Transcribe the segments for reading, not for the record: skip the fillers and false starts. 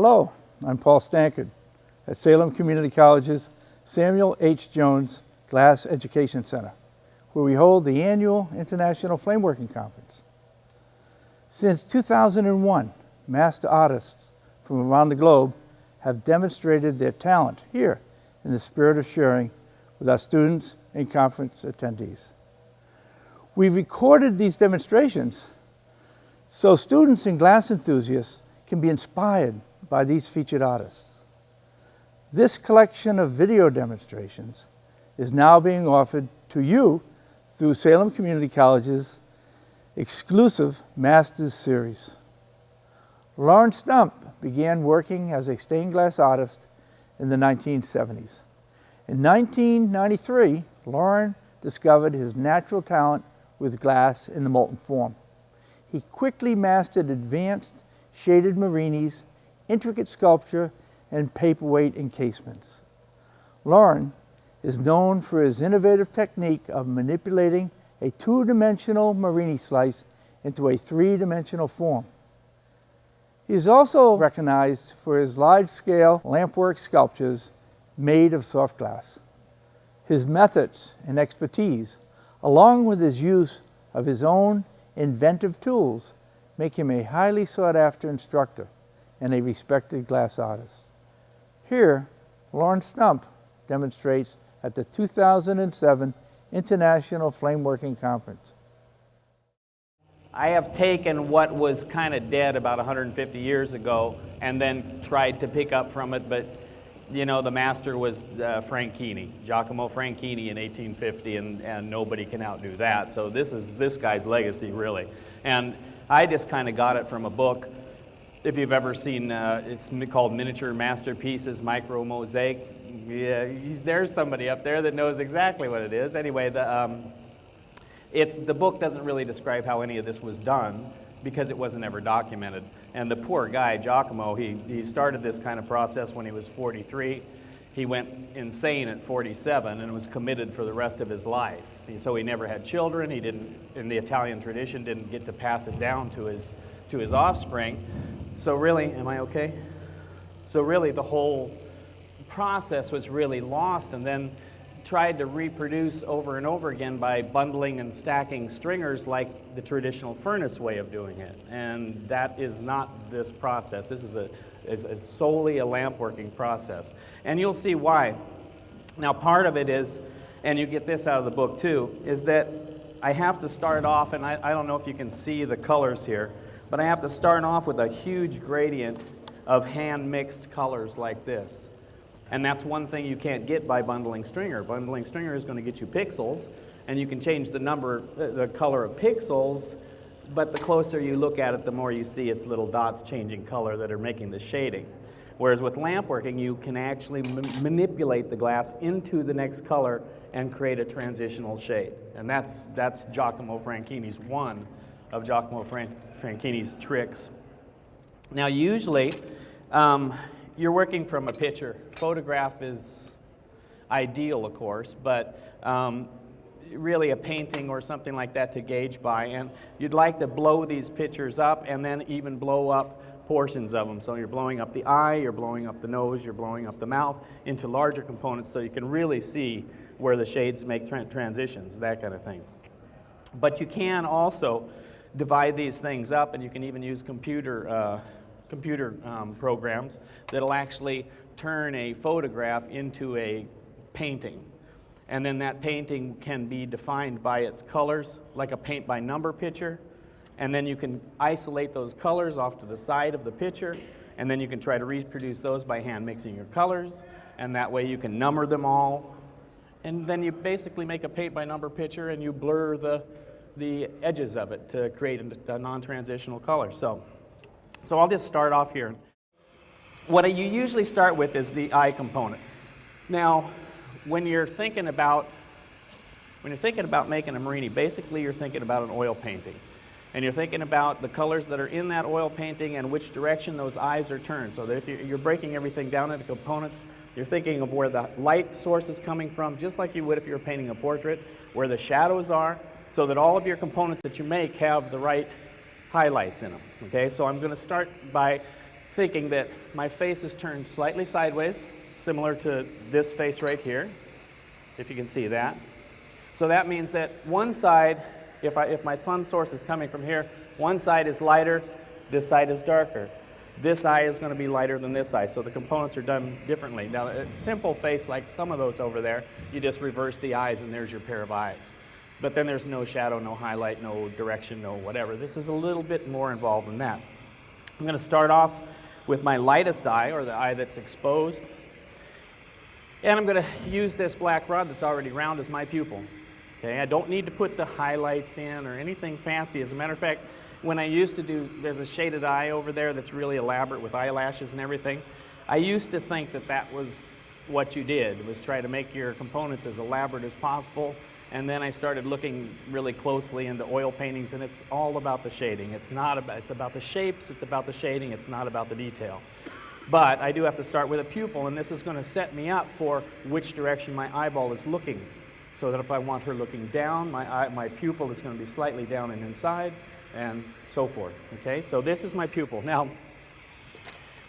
Hello, I'm Paul Stankard at Salem Community College's Samuel H. Jones Glass Education Center, where we hold the annual International Flameworking Conference. Since 2001, master artists from around the globe have demonstrated their talent here in the spirit of sharing with our students and conference attendees. We've recorded these demonstrations so students and glass enthusiasts can be inspired by these featured artists. This collection of video demonstrations is now being offered to you through Salem Community College's exclusive Masters Series. Loren Stump began working as a stained glass artist in the 1970s. In 1993, Loren discovered his natural talent with glass in the molten form. He quickly mastered advanced shaded murrines, intricate sculpture, and paperweight encasements. Loren is known for his innovative technique of manipulating a two-dimensional murrine slice into a three-dimensional form. He is also recognized for his large-scale lampwork sculptures made of soft glass. His methods and expertise, along with his use of his own inventive tools, make him a highly sought-after instructor and a respected glass artist. Here, Loren Stump demonstrates at the 2007 International Flameworking Conference. I have taken what was kind of dead about 150 years ago and then tried to pick up from it, but you know, the master was Franchini, Giacomo Franchini in 1850, and nobody can outdo that. So this is this guy's legacy, really. And I just kind of got it from a book. If you've ever seen, it's called Miniature Masterpieces, Micro Mosaic. Yeah, there's somebody up there that knows exactly what it is. Anyway, the book doesn't really describe how any of this was done because it wasn't ever documented. And the poor guy, Giacomo, he started this kind of process when he was 43. He went insane at 47 and was committed for the rest of his life. So he never had children. He didn't, in the Italian tradition, didn't get to pass it down to his offspring. So really, am I okay? So really the whole process was really lost, and then tried to reproduce over and over again by bundling and stacking stringers like the traditional furnace way of doing it. And that is not this process. This is solely a lampworking process. And you'll see why. Now part of it is, and you get this out of the book too, is that I have to start off, and I don't know if you can see the colors here, but I have to start off with a huge gradient of hand-mixed colors like this. And that's one thing you can't get by bundling stringer. Bundling stringer is going to get you pixels, and you can change the color of pixels, but the closer you look at it, the more you see its little dots changing color that are making the shading. Whereas with lampworking, you can actually manipulate the glass into the next color and create a transitional shade. And that's Giacomo Franchini's one of Giacomo Franchini's tricks. Now usually, you're working from a picture. Photograph is ideal, of course, but really a painting or something like that to gauge by. And you'd like to blow these pictures up and then even blow up portions of them. So you're blowing up the eye, you're blowing up the nose, you're blowing up the mouth into larger components so you can really see where the shades make transitions, that kind of thing. But you can also divide these things up, and you can even use computer programs that'll actually turn a photograph into a painting. And then that painting can be defined by its colors, like a paint by number picture. And then you can isolate those colors off to the side of the picture, and then you can try to reproduce those by hand mixing your colors, and that way you can number them all. And then you basically make a paint by number picture, and you blur the edges of it to create a non-transitional color. So I'll just start off here. What you usually start with is the eye component. Now, when you're thinking about making a murrine, basically you're thinking about an oil painting. And you're thinking about the colors that are in that oil painting and which direction those eyes are turned. So that if you're breaking everything down into components, you're thinking of where the light source is coming from, just like you would if you were painting a portrait, where the shadows are, so that all of your components that you make have the right highlights in them. Okay, so I'm going to start by thinking that my face is turned slightly sideways, similar to this face right here, if you can see that. So that means that one side, if my sun source is coming from here, one side is lighter, this side is darker. This eye is going to be lighter than this eye, so the components are done differently. Now, a simple face like some of those over there, you just reverse the eyes and there's your pair of eyes. But then there's no shadow, no highlight, no direction, no whatever. This is a little bit more involved than that. I'm going to start off with my lightest eye, or the eye that's exposed. And I'm going to use this black rod that's already round as my pupil. Okay, I don't need to put the highlights in or anything fancy. As a matter of fact, when I used to do, there's a shaded eye over there that's really elaborate with eyelashes and everything. I used to think that that was what you did, was try to make your components as elaborate as possible. And then I started looking really closely into oil paintings, and it's all about the shading. It's about the shapes, it's about the shading, it's not about the detail. But I do have to start with a pupil, and this is going to set me up for which direction my eyeball is looking. So that if I want her looking down, my pupil is going to be slightly down and inside, and so forth. Okay, so this is my pupil. Now,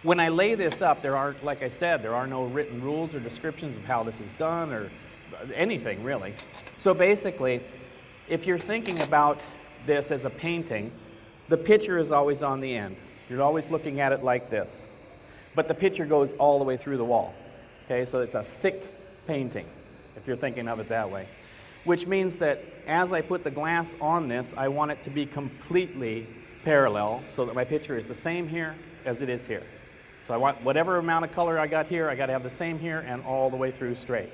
when I lay this up, like I said, there are no written rules or descriptions of how this is done or anything really. So basically, if you're thinking about this as a painting, the picture is always on the end. You're always looking at it like this. But the picture goes all the way through the wall. Okay, so it's a thick painting, if you're thinking of it that way. Which means that as I put the glass on this, I want it to be completely parallel so that my picture is the same here as it is here. So I want whatever amount of color I got here, I got to have the same here and all the way through straight.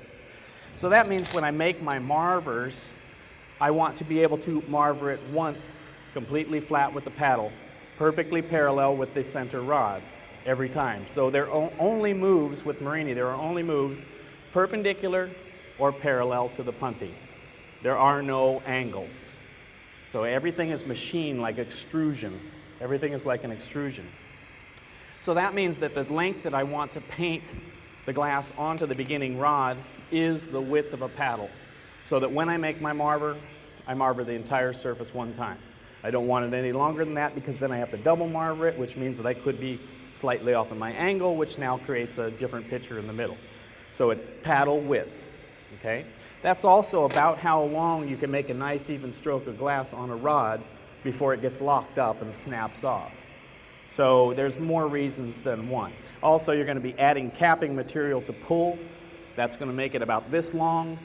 So that means when I make my marvers, I want to be able to marver it once, completely flat with the paddle, perfectly parallel with the center rod every time. So there are only moves with murrine, there are only moves perpendicular or parallel to the punty. There are no angles. So everything is machined like extrusion. Everything is like an extrusion. So that means that the length that I want to paint the glass onto the beginning rod is the width of a paddle. So that when I make my marver, I marver the entire surface one time. I don't want it any longer than that because then I have to double marver it, which means that I could be slightly off in my angle, which now creates a different picture in the middle. So it's paddle width. Okay? That's also about how long you can make a nice even stroke of glass on a rod before it gets locked up and snaps off. So there's more reasons than one. Also, you're going to be adding capping material to pull. That's going to make it about this long.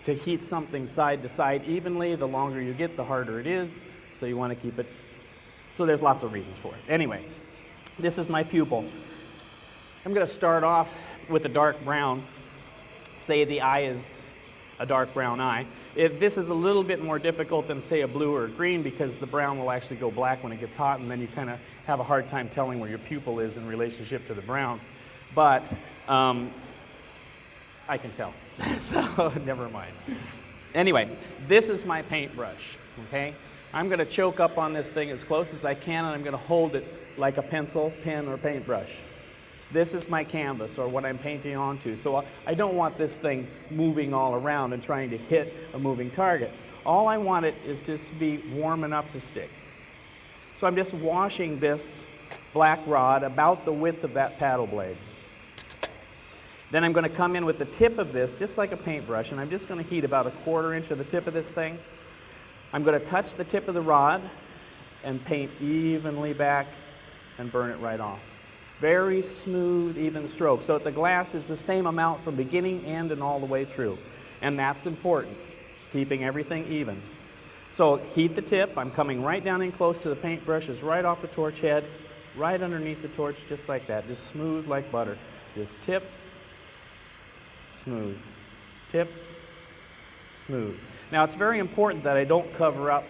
To heat something side to side evenly, the longer you get, the harder it is. So you want to keep it. So there's lots of reasons for it. Anyway, this is my pupil. I'm going to start off with a dark brown. Say the eye is a dark brown eye. This is a little bit more difficult than, say, a blue or a green because the brown will actually go black when it gets hot, and then you kind of have a hard time telling where your pupil is in relationship to the brown. But I can tell, so never mind. Anyway, this is my paintbrush, okay? I'm going to choke up on this thing as close as I can, and I'm going to hold it like a pencil, pen, or paintbrush. This is my canvas, or what I'm painting onto. So I don't want this thing moving all around and trying to hit a moving target. All I want it is just to be warm enough to stick. So I'm just washing this black rod about the width of that paddle blade. Then I'm going to come in with the tip of this, just like a paintbrush, and I'm just going to heat about 1/4 inch of the tip of this thing. I'm going to touch the tip of the rod and paint evenly back and burn it right off. Very smooth, even stroke. So that the glass is the same amount from beginning, end, and all the way through. And that's important, keeping everything even. So heat the tip. I'm coming right down in close to the paintbrushes, right off the torch head, right underneath the torch, just like that. Just smooth like butter. Just tip, smooth, tip, smooth. Now it's very important that I don't cover up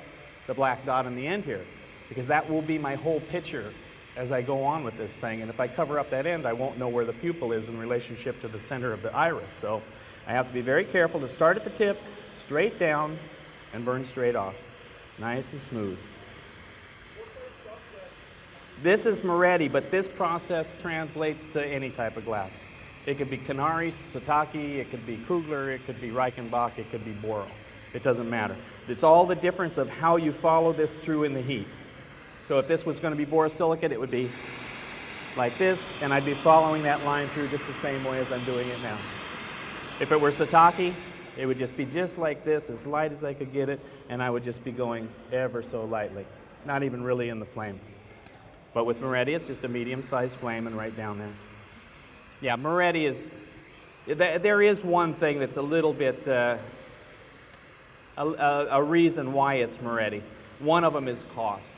the black dot in the end here, because that will be my whole picture as I go on with this thing. And if I cover up that end, I won't know where the pupil is in relationship to the center of the iris. So I have to be very careful to start at the tip, straight down, and burn straight off. Nice and smooth. This is Moretti, but this process translates to any type of glass. It could be Canari, Sataki, it could be Kugler, it could be Reichenbach, it could be Boral. It doesn't matter. It's all the difference of how you follow this through in the heat. So if this was going to be borosilicate, it would be like this, and I'd be following that line through just the same way as I'm doing it now. If it were Sataki, it would just be just like this, as light as I could get it, and I would just be going ever so lightly, not even really in the flame. But with Moretti, it's just a medium-sized flame and right down there. Yeah, Moretti is, there is one thing that's a little bit, a reason why it's Moretti. One of them is cost.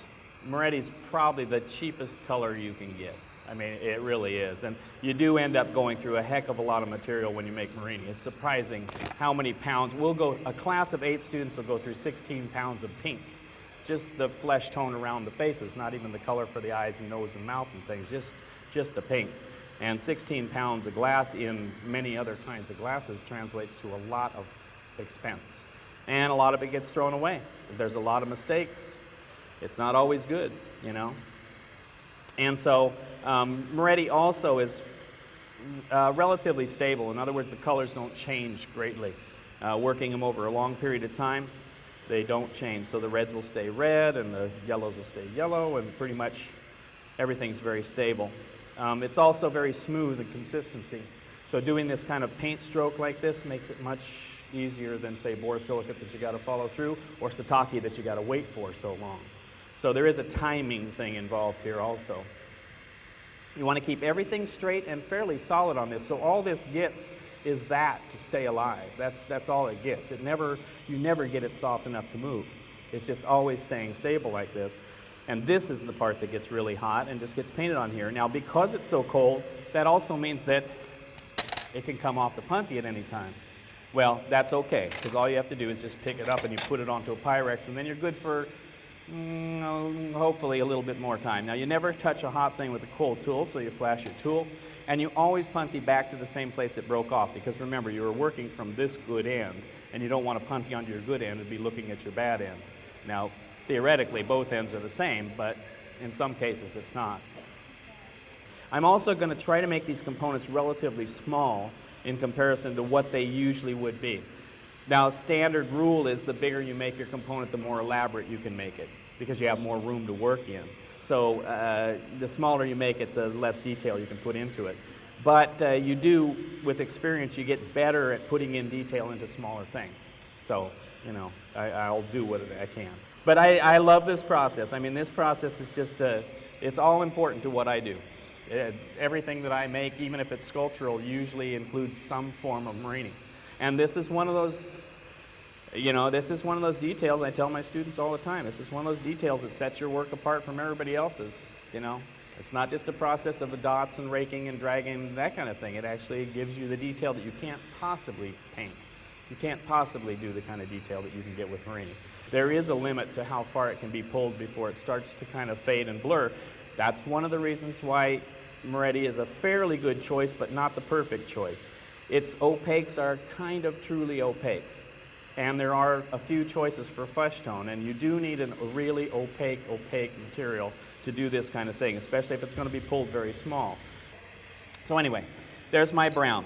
Moretti's probably the cheapest color you can get. I mean, it really is. And you do end up going through a heck of a lot of material when you make murrine. It's surprising how many pounds. A class of 8 students will go through 16 pounds of pink. Just the flesh tone around the faces, not even the color for the eyes and nose and mouth and things, just the pink. And 16 pounds of glass in many other kinds of glasses translates to a lot of expense. And a lot of it gets thrown away. There's a lot of mistakes. It's not always good, you know. And so Moretti also is relatively stable. In other words, the colors don't change greatly. Working them over a long period of time, they don't change. So the reds will stay red and the yellows will stay yellow, and pretty much everything's very stable. It's also very smooth in consistency. So doing this kind of paint stroke like this makes it much easier than, say, borosilicate that you got to follow through, or Sataki that you got to wait for so long. So there is a timing thing involved here also. You want to keep everything straight and fairly solid on this. So all this gets is that to stay alive. That's all it gets. You never get it soft enough to move. It's just always staying stable like this. And this is the part that gets really hot and just gets painted on here. Now, because it's so cold, that also means that it can come off the punty at any time. Well, that's okay, because all you have to do is just pick it up and you put it onto a Pyrex, and then you're good for hopefully a little bit more time. Now, you never touch a hot thing with a cold tool, so you flash your tool, and you always punty back to the same place it broke off, because remember, you were working from this good end, and you don't want to punty onto your good end and be looking at your bad end. Now, theoretically, both ends are the same, but in some cases it's not. I'm also going to try to make these components relatively small in comparison to what they usually would be. Now, standard rule is the bigger you make your component, the more elaborate you can make it, because you have more room to work in. So the smaller you make it, the less detail you can put into it. But you do, with experience, you get better at putting in detail into smaller things. So, you know, I'll do what I can. But I love this process. I mean, this process is just, it's all important to what I do. Everything that I make, even if it's sculptural, usually includes some form of murrine. And this is one of those, you know, this is one of those details I tell my students all the time. This is one of those details that sets your work apart from everybody else's, you know. It's not just a process of the dots and raking and dragging, that kind of thing. It actually gives you the detail that you can't possibly paint. You can't possibly do the kind of detail that you can get with murrine. There is a limit to how far it can be pulled before it starts to kind of fade and blur. That's one of the reasons why Moretti is a fairly good choice, but not the perfect choice. Its opaques are kind of truly opaque. And there are a few choices for flesh tone, and you do need a really opaque material to do this kind of thing, especially if it's going to be pulled very small. So anyway, there's my brown.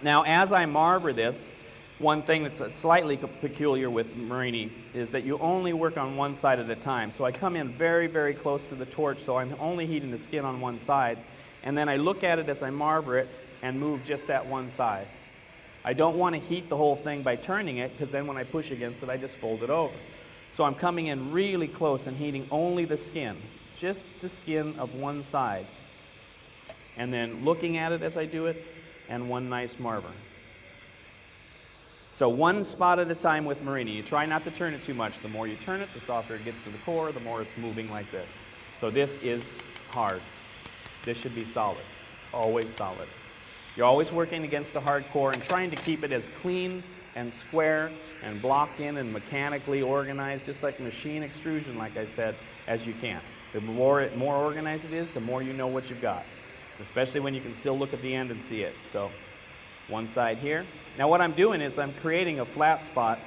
Now, as I marver this, one thing that's slightly peculiar with murrine is that you only work on one side at a time. So I come in very, very close to the torch, so I'm only heating the skin on one side, and then I look at it as I marver it and move just that one side. I don't want to heat the whole thing by turning it, because then when I push against it, I just fold it over. So I'm coming in really close and heating only the skin, just the skin of one side, and then looking at it as I do it, and one nice marver. So one spot at a time with murrine. You try not to turn it too much. The more you turn it, the softer it gets to the core, the more it's moving like this. So this is hard. This should be solid, always solid. You're always working against a hard core and trying to keep it as clean and square and blocked in and mechanically organized, just like machine extrusion, like I said, as you can. The more organized it is, the more you know what you've got, especially when you can still look at the end and see it. So one side here. Now what I'm doing is I'm creating a flat spot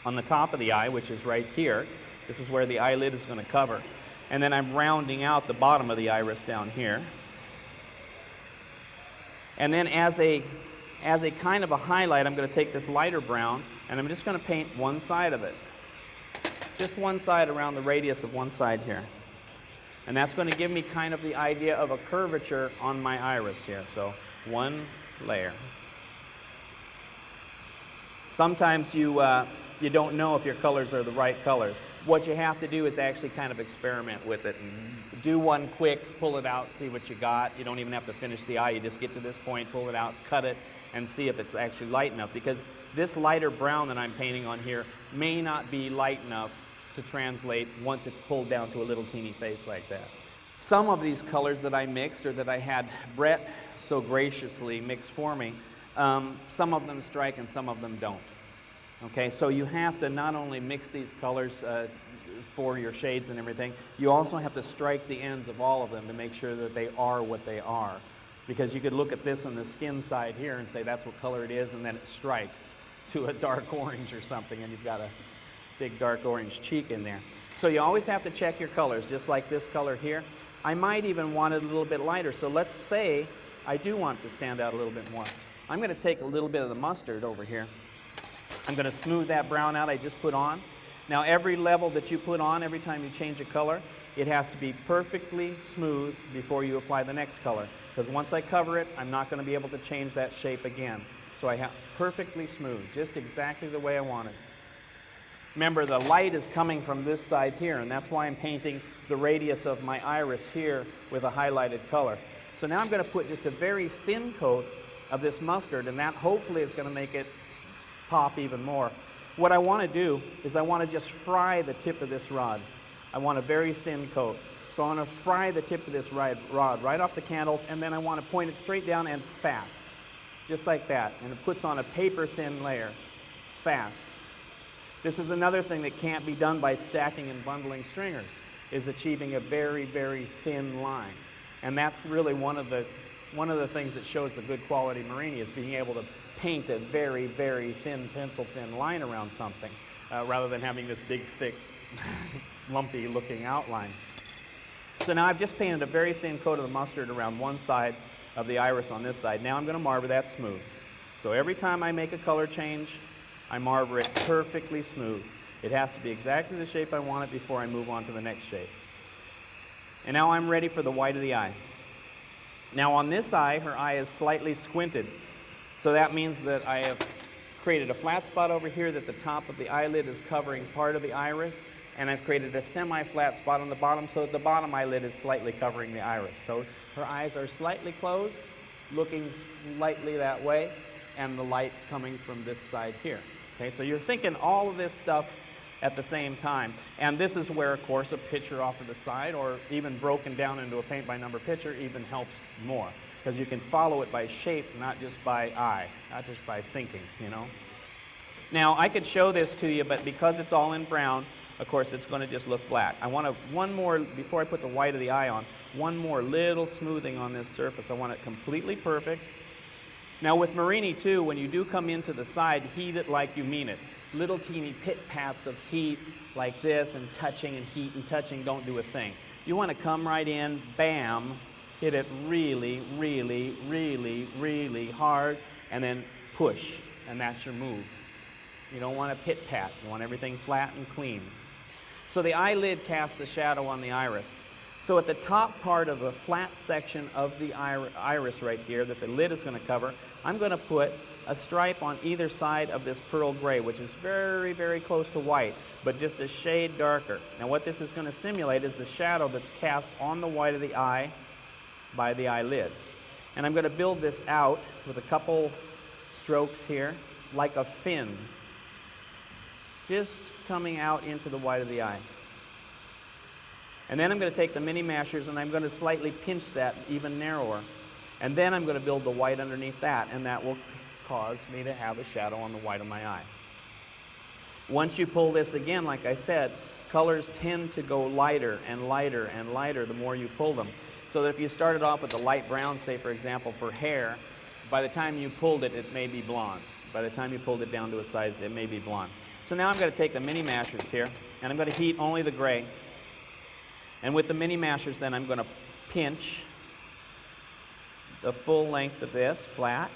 on the top of the eye, which is right here. This is where the eyelid is going to cover. And then I'm rounding out the bottom of the iris down here. And then as a kind of a highlight, I'm going to take this lighter brown, and I'm just going to paint one side of it. Just one side around the radius of one side here. And that's going to give me kind of the idea of a curvature on my iris here. So one layer. Sometimes you don't know if your colors are the right colors. What you have to do is actually kind of experiment with it and do one quick, pull it out, see what you got. You don't even have to finish the eye. You just get to this point, pull it out, cut it, and see if it's actually light enough. Because this lighter brown that I'm painting on here may not be light enough to translate once it's pulled down to a little teeny face like that. Some of these colors that I mixed, or that I had Brett so graciously mix for me, some of them strike and some of them don't. Okay, so you have to not only mix these colors for your shades and everything, you also have to strike the ends of all of them to make sure that they are what they are. Because you could look at this on the skin side here and say that's what color it is, and then it strikes to a dark orange or something, and you've got a big dark orange cheek in there. So you always have to check your colors, just like this color here. I might even want it a little bit lighter, so let's say I do want it to stand out a little bit more. I'm going to take a little bit of the mustard over here. I'm going to smooth that brown out I just put on. Now every level that you put on, every time you change a color, it has to be perfectly smooth before you apply the next color. Because once I cover it, I'm not going to be able to change that shape again. So I have perfectly smooth, just exactly the way I want it. Remember, the light is coming from this side here, and that's why I'm painting the radius of my iris here with a highlighted color. So now I'm going to put just a very thin coat of this mustard, and that hopefully is going to make it pop even more. What I want to do is I want to just fry the tip of this rod. I want a very thin coat. So I want to fry the tip of this rod right off the candles, and then I want to point it straight down and fast. Just like that. And it puts on a paper thin layer. Fast. This is another thing that can't be done by stacking and bundling stringers, is achieving a very, very thin line. And that's really one of the things that shows the good quality murrine, is being able to paint a very, very thin, pencil-thin line around something, rather than having this big, thick, lumpy-looking outline. So now I've just painted a very thin coat of the mustard around one side of the iris on this side. Now I'm going to marble that smooth. So every time I make a color change, I marble it perfectly smooth. It has to be exactly the shape I want it before I move on to the next shape. And now I'm ready for the white of the eye. Now on this eye, her eye is slightly squinted. So that means that I have created a flat spot over here that the top of the eyelid is covering part of the iris, and I've created a semi-flat spot on the bottom so that the bottom eyelid is slightly covering the iris. So her eyes are slightly closed, looking slightly that way, and the light coming from this side here. Okay, so you're thinking all of this stuff at the same time. And this is where, of course, a picture off to the side, or even broken down into a paint-by-number picture, even helps more. Because you can follow it by shape, not just by eye, not just by thinking, you know. Now, I could show this to you, but because it's all in brown, of course, it's going to just look black. I want one more, before I put the white of the eye on, one more little smoothing on this surface. I want it completely perfect. Now, with murrine, too, when you do come into the side, heat it like you mean it. Little teeny pit-pats of heat like this, and touching and heat and touching don't do a thing. You want to come right in, bam, hit it really, really, really, really hard, and then push, and that's your move. You don't want a pit-pat. You want everything flat and clean. So the eyelid casts a shadow on the iris. So at the top part of the flat section of the iris right here that the lid is going to cover, I'm going to put a stripe on either side of this pearl gray, which is very, very close to white, but just a shade darker. Now what this is going to simulate is the shadow that's cast on the white of the eye by the eyelid. And I'm going to build this out with a couple strokes here, like a fin, just coming out into the white of the eye. And then I'm going to take the mini mashers and I'm going to slightly pinch that even narrower. And then I'm going to build the white underneath that, and that will cause me to have a shadow on the white of my eye. Once you pull this again, like I said, colors tend to go lighter and lighter and lighter the more you pull them. So that if you started off with a light brown, say for example for hair, by the time you pulled it, it may be blonde. By the time you pulled it down to a size, it may be blonde. So now I'm going to take the mini mashers here, and I'm going to heat only the gray. And with the mini mashers then I'm going to pinch the full length of this, flat.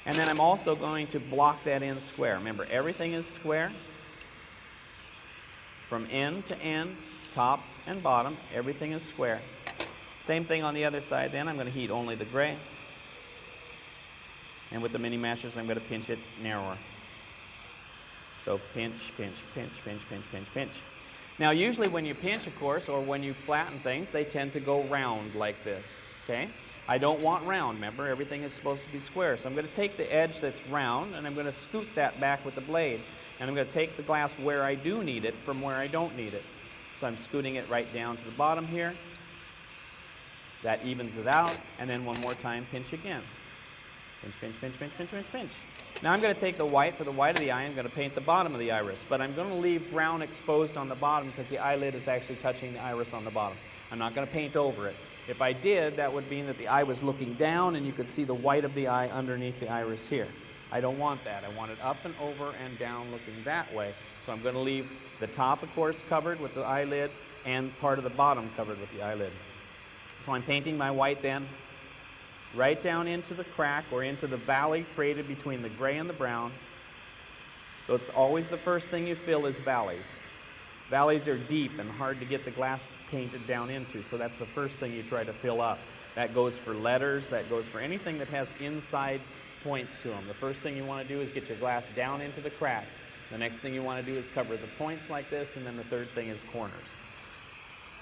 And then I'm also going to block that in square. Remember, everything is square from end to end. top and bottom, everything is square. Same thing on the other side then. I'm going to heat only the gray. And with the mini mashers, I'm going to pinch it narrower. So pinch, pinch, pinch, pinch, pinch, pinch, pinch. Now usually when you pinch, of course, or when you flatten things, they tend to go round like this, okay? I don't want round, remember, everything is supposed to be square. So I'm going to take the edge that's round and I'm going to scoot that back with the blade. And I'm going to take the glass where I do need it from where I don't need it. So I'm scooting it right down to the bottom here. That evens it out, and then one more time, pinch again. Pinch, pinch, pinch, pinch, pinch, pinch, pinch. Now I'm going to take the white for the white of the eye. I'm going to paint the bottom of the iris, but I'm going to leave brown exposed on the bottom because the eyelid is actually touching the iris on the bottom. I'm not going to paint over it. If I did, that would mean that the eye was looking down and you could see the white of the eye underneath the iris here. I don't want that. I want it up and over and down looking that way. So I'm going to leave the top, of course, covered with the eyelid and part of the bottom covered with the eyelid. So I'm painting my white then right down into the crack or into the valley created between the gray and the brown. So it's always the first thing you fill is valleys. Valleys are deep and hard to get the glass painted down into, so that's the first thing you try to fill up. That goes for letters, that goes for anything that has inside points to them. The first thing you want to do is get your glass down into the crack. The next thing you want to do is cover the points like this, and then the third thing is corners.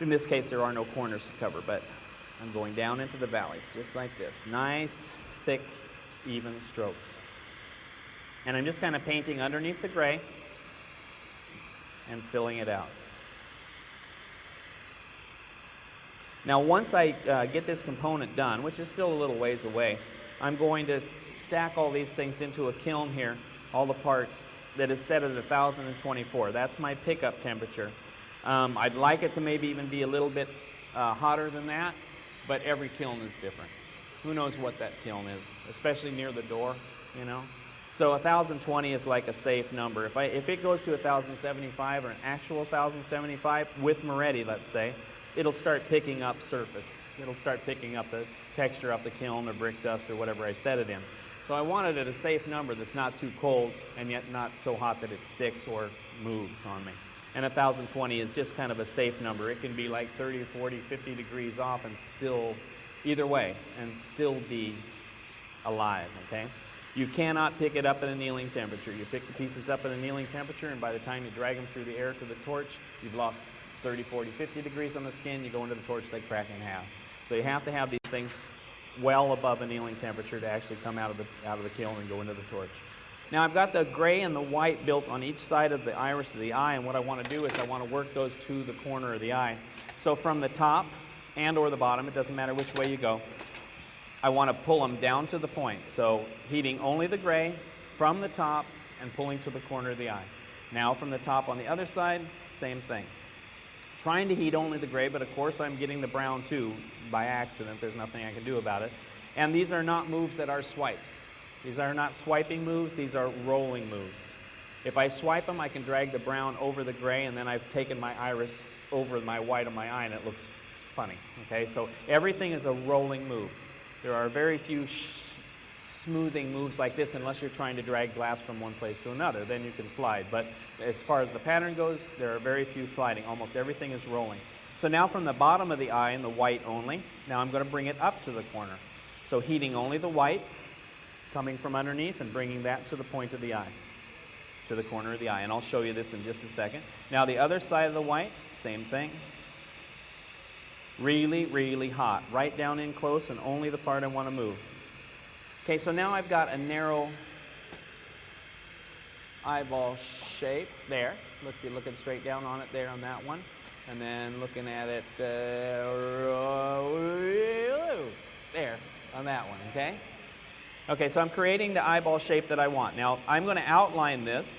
In this case, there are no corners to cover, but I'm going down into the valleys, just like this. Nice, thick, even strokes. And I'm just kind of painting underneath the gray and filling it out. Now once I get this component done, which is still a little ways away, I'm going to stack all these things into a kiln here, all the parts, that is set at 1024. That's my pickup temperature. I'd like it to maybe even be a little bit hotter than that, but every kiln is different. Who knows what that kiln is, especially near the door, you know? So 1020 is like a safe number. If it goes to 1075 or an actual 1075 with Moretti, let's say, it'll start picking up surface. It'll start picking up the texture of the kiln or brick dust or whatever I set it in. So I wanted it a safe number that's not too cold and yet not so hot that it sticks or moves on me. And 1020 is just kind of a safe number. It can be like 30, 40, 50 degrees off and still, either way, and still be alive, okay? You cannot pick it up at a annealing temperature. You pick the pieces up at a annealing temperature, and by the time you drag them through the air to the torch, you've lost 30, 40, 50 degrees on the skin. You go into the torch, they crack in half. So you have to have these things well above annealing temperature to actually come out of the kiln and go into the torch. Now I've got the gray and the white built on each side of the iris of the eye, and what I want to do is I want to work those to the corner of the eye. So from the top and or the bottom, it doesn't matter which way you go, I want to pull them down to the point. So heating only the gray from the top and pulling to the corner of the eye. Now from the top on the other side, same thing. Trying to heat only the gray, but of course I'm getting the brown too by accident. There's nothing I can do about it. And these are not moves that are swipes. These are not swiping moves, these are rolling moves. If I swipe them, I can drag the brown over the gray, and then I've taken my iris over my white of my eye, and it looks funny, okay? So everything is a rolling move. There are very few smoothing moves like this unless you're trying to drag glass from one place to another. Then you can slide. But as far as the pattern goes, there are very few sliding. Almost everything is rolling. So now from the bottom of the eye in the white only, now I'm going to bring it up to the corner. So heating only the white, coming from underneath and bringing that to the point of the eye, to the corner of the eye. And I'll show you this in just a second. Now the other side of the white, same thing. Really, really hot. Right down in close and only the part I want to move. Okay, so now I've got a narrow eyeball shape there. Look, you're looking straight down on it there on that one. And then looking at it there on that one, okay? Okay, so I'm creating the eyeball shape that I want. Now, I'm going to outline this,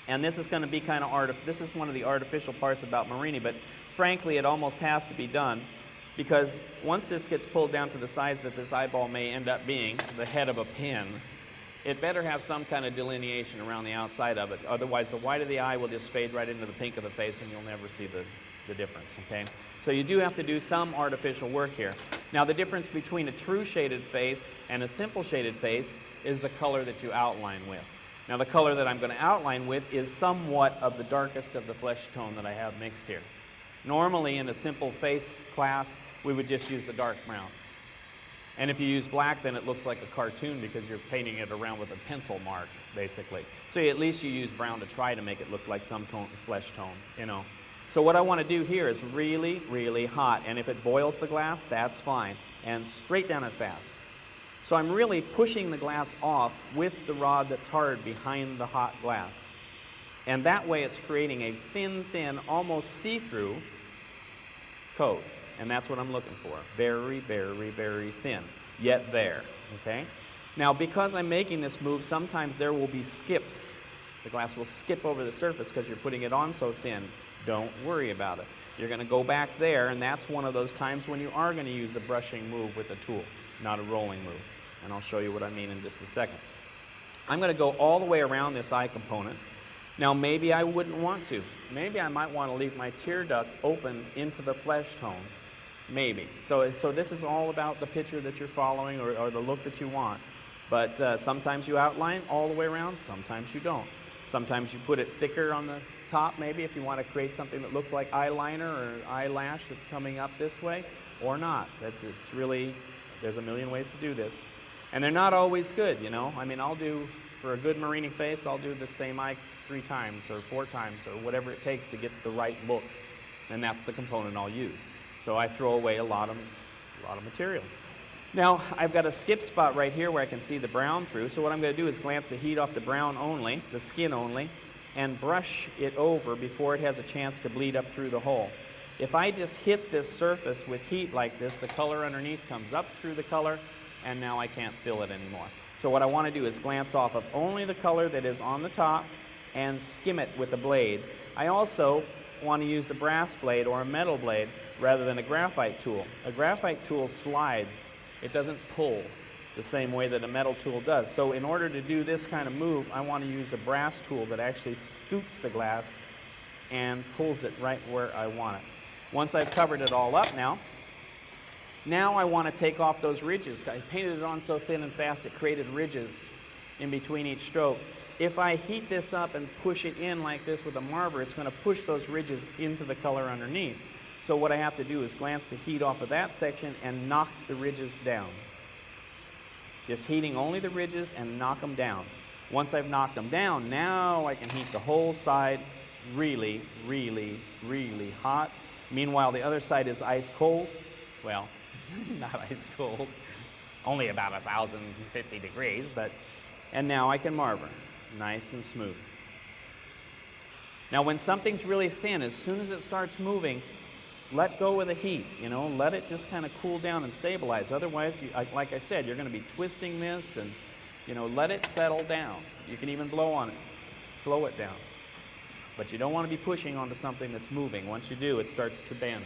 and this is going to be kind of this is one of the artificial parts about murrine, but frankly, it almost has to be done because once this gets pulled down to the size that this eyeball may end up being, the head of a pin, it better have some kind of delineation around the outside of it. Otherwise, the white of the eye will just fade right into the pink of the face and you'll never see the difference, okay? So you do have to do some artificial work here. Now, the difference between a true shaded face and a simple shaded face is the color that you outline with. Now, the color that I'm going to outline with is somewhat of the darkest of the flesh tone that I have mixed here. Normally in a simple face class, we would just use the dark brown. And if you use black, then it looks like a cartoon because you're painting it around with a pencil mark, basically. So at least you use brown to try to make it look like some tone, flesh tone, you know. So what I want to do here is really, really hot. And if it boils the glass, that's fine. And straight down and fast. So I'm really pushing the glass off with the rod that's hard behind the hot glass. And that way it's creating a thin, almost see-through coat. And that's what I'm looking for. Very, very, very thin, yet there, okay? Now, because I'm making this move, sometimes there will be skips. The glass will skip over the surface because you're putting it on so thin. Don't worry about it. You're going to go back there, and that's one of those times when you are going to use a brushing move with a tool, not a rolling move. And I'll show you what I mean in just a second. I'm going to go all the way around this eye component. Now, maybe I wouldn't want to. Maybe I might want to leave my tear duct open into the flesh tone. Maybe. So this is all about the picture that you're following or the look that you want. But sometimes you outline all the way around, sometimes you don't. Sometimes you put it thicker on the top, maybe, if you want to create something that looks like eyeliner or eyelash that's coming up this way, or not. It's really, there's a million ways to do this. And they're not always good, you know. I mean, I'll do, for a good murrine face, I'll do the same eye 3 times or 4 times or whatever it takes to get the right look. And that's the component I'll use. So I throw away a lot of material. Now, I've got a skip spot right here where I can see the brown through. So what I'm going to do is glance the heat off the brown only, the skin only, and brush it over before it has a chance to bleed up through the hole. If I just hit this surface with heat like this, the color underneath comes up through the color, and now I can't fill it anymore. So what I want to do is glance off of only the color that is on the top and skim it with the blade. I also want to use a brass blade or a metal blade rather than a graphite tool. A graphite tool slides. It doesn't pull the same way that a metal tool does. So in order to do this kind of move, I want to use a brass tool that actually scoots the glass and pulls it right where I want it. Once I've covered it all up now I want to take off those ridges. I painted it on so thin and fast it created ridges in between each stroke. If I heat this up and push it in like this with a marver, it's going to push those ridges into the color underneath. So what I have to do is glance the heat off of that section and knock the ridges down. Just heating only the ridges and knock them down. Once I've knocked them down, now I can heat the whole side really, really, really hot. Meanwhile, the other side is ice cold. Well, not ice cold, only about 1,050 degrees, but, and now I can marver, nice and smooth. Now when something's really thin, as soon as it starts moving, let go of the heat, you know, let it just kind of cool down and stabilize. Otherwise, like I said, you're going to be twisting this and, you know, let it settle down. You can even blow on it, slow it down. But you don't want to be pushing onto something that's moving. Once you do, it starts to bend.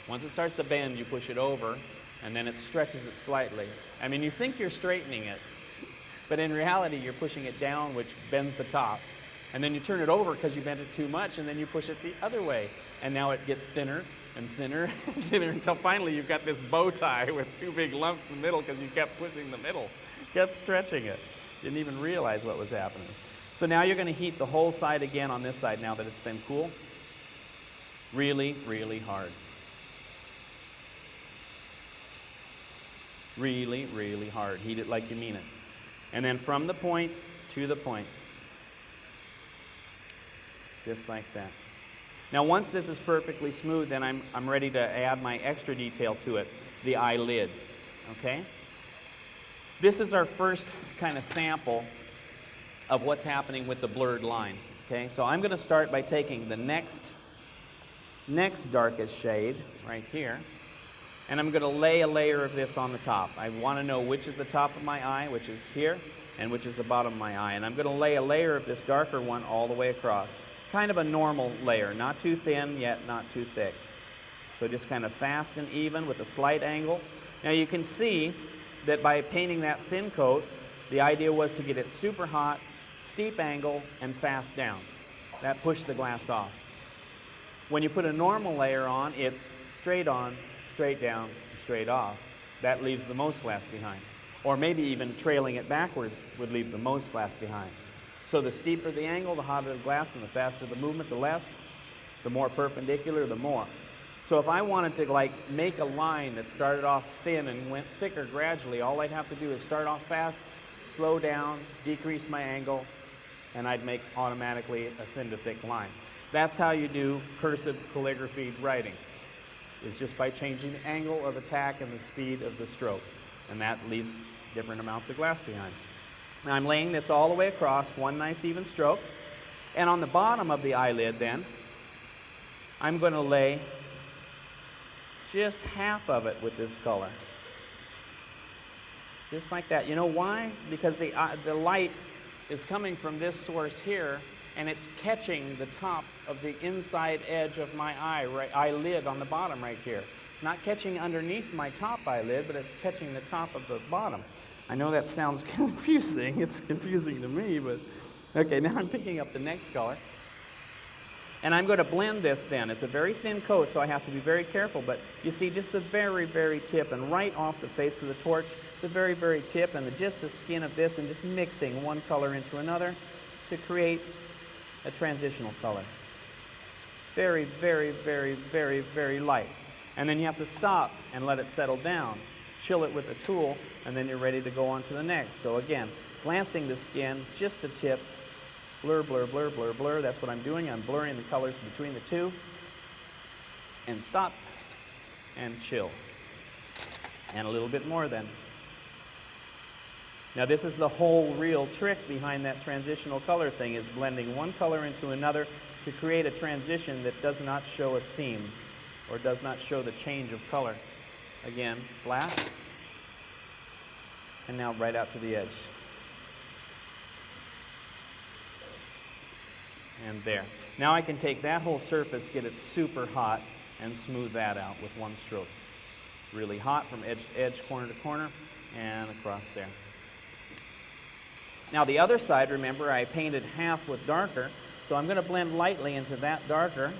Once it starts to bend, you push it over, and then it stretches it slightly. I mean, you think you're straightening it, but in reality, you're pushing it down, which bends the top. And then you turn it over because you bent it too much, and then you push it the other way. And now it gets thinner and thinner and thinner until finally you've got this bow tie with 2 big lumps in the middle because you kept pushing the middle, kept stretching it. Didn't even realize what was happening. So now you're going to heat the whole side again on this side now that it's been cool. Really, really hard. Really, really hard. Heat it like you mean it. And then from the point to the point. Just like that. Now once this is perfectly smooth, then I'm ready to add my extra detail to it, the eyelid. Okay? This is our first kind of sample of what's happening with the blurred line. Okay? So I'm going to start by taking the next darkest shade right here, and I'm going to lay a layer of this on the top. I want to know which is the top of my eye, which is here, and which is the bottom of my eye. And I'm going to lay a layer of this darker one all the way across. Kind of a normal layer, not too thin, yet not too thick. So just kind of fast and even with a slight angle. Now you can see that by painting that thin coat, the idea was to get it super hot, steep angle, and fast down. That pushed the glass off. When you put a normal layer on, it's straight on, straight down, straight off. That leaves the most glass behind. Or maybe even trailing it backwards would leave the most glass behind. So the steeper the angle, the hotter the glass, and the faster the movement, the less. The more perpendicular, the more. So if I wanted to like make a line that started off thin and went thicker gradually, all I'd have to do is start off fast, slow down, decrease my angle, and I'd make automatically a thin to thick line. That's how you do cursive calligraphy writing, is just by changing the angle of attack and the speed of the stroke. And that leaves different amounts of glass behind. Now I'm laying this all the way across, one nice even stroke. And on the bottom of the eyelid then, I'm going to lay just half of it with this color. Just like that. You know why? Because the light is coming from this source here, and it's catching the top of the inside edge of my eyelid on the bottom right here. It's not catching underneath my top eyelid, but it's catching the top of the bottom. I know that sounds confusing. It's confusing to me, but okay, now I'm picking up the next color. And I'm going to blend this then. It's a very thin coat, so I have to be very careful, but you see just the very, very tip, and right off the face of the torch, the very, very tip, and just the skin of this, and just mixing one color into another to create a transitional color. Very, very, very, very, very light. And then you have to stop and let it settle down. Chill it with a tool, and then you're ready to go on to the next. So again, glancing the skin, just the tip, blur, blur, blur, blur, blur. That's what I'm doing. I'm blurring the colors between the two. And stop. And chill. And a little bit more then. Now this is the whole real trick behind that transitional color thing, is blending one color into another to create a transition that does not show a seam or does not show the change of color. Again, flat. And now right out to the edge. And there. Now I can take that whole surface, get it super hot, and smooth that out with one stroke. Really hot from edge to edge, corner to corner, and across there. Now the other side, remember, I painted half with darker, so I'm going to blend lightly into that darker.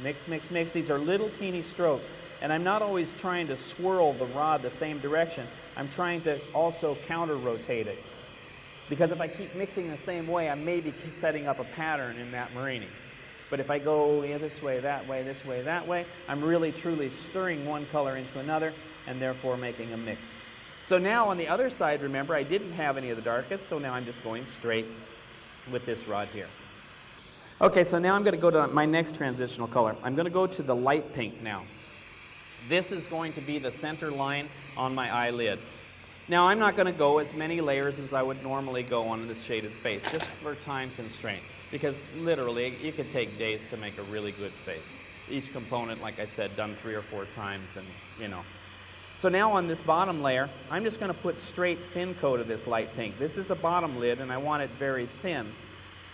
Mix, mix, mix. These are little teeny strokes, and I'm not always trying to swirl the rod the same direction. I'm trying to also counter-rotate it. Because if I keep mixing the same way, I may be setting up a pattern in that murrine. But if I go this way, that way, this way, that way, I'm really truly stirring one color into another and therefore making a mix. So now on the other side, remember, I didn't have any of the darkest, so now I'm just going straight with this rod here. Okay, so now I'm going to go to my next transitional color. I'm going to go to the light pink now. This is going to be the center line on my eyelid. Now I'm not going to go as many layers as I would normally go on this shaded face, just for time constraint, because literally you could take days to make a really good face. Each component, like I said, done 3 or 4 times, and you know. So now on this bottom layer, I'm just going to put straight thin coat of this light pink. This is a bottom lid, and I want it very thin.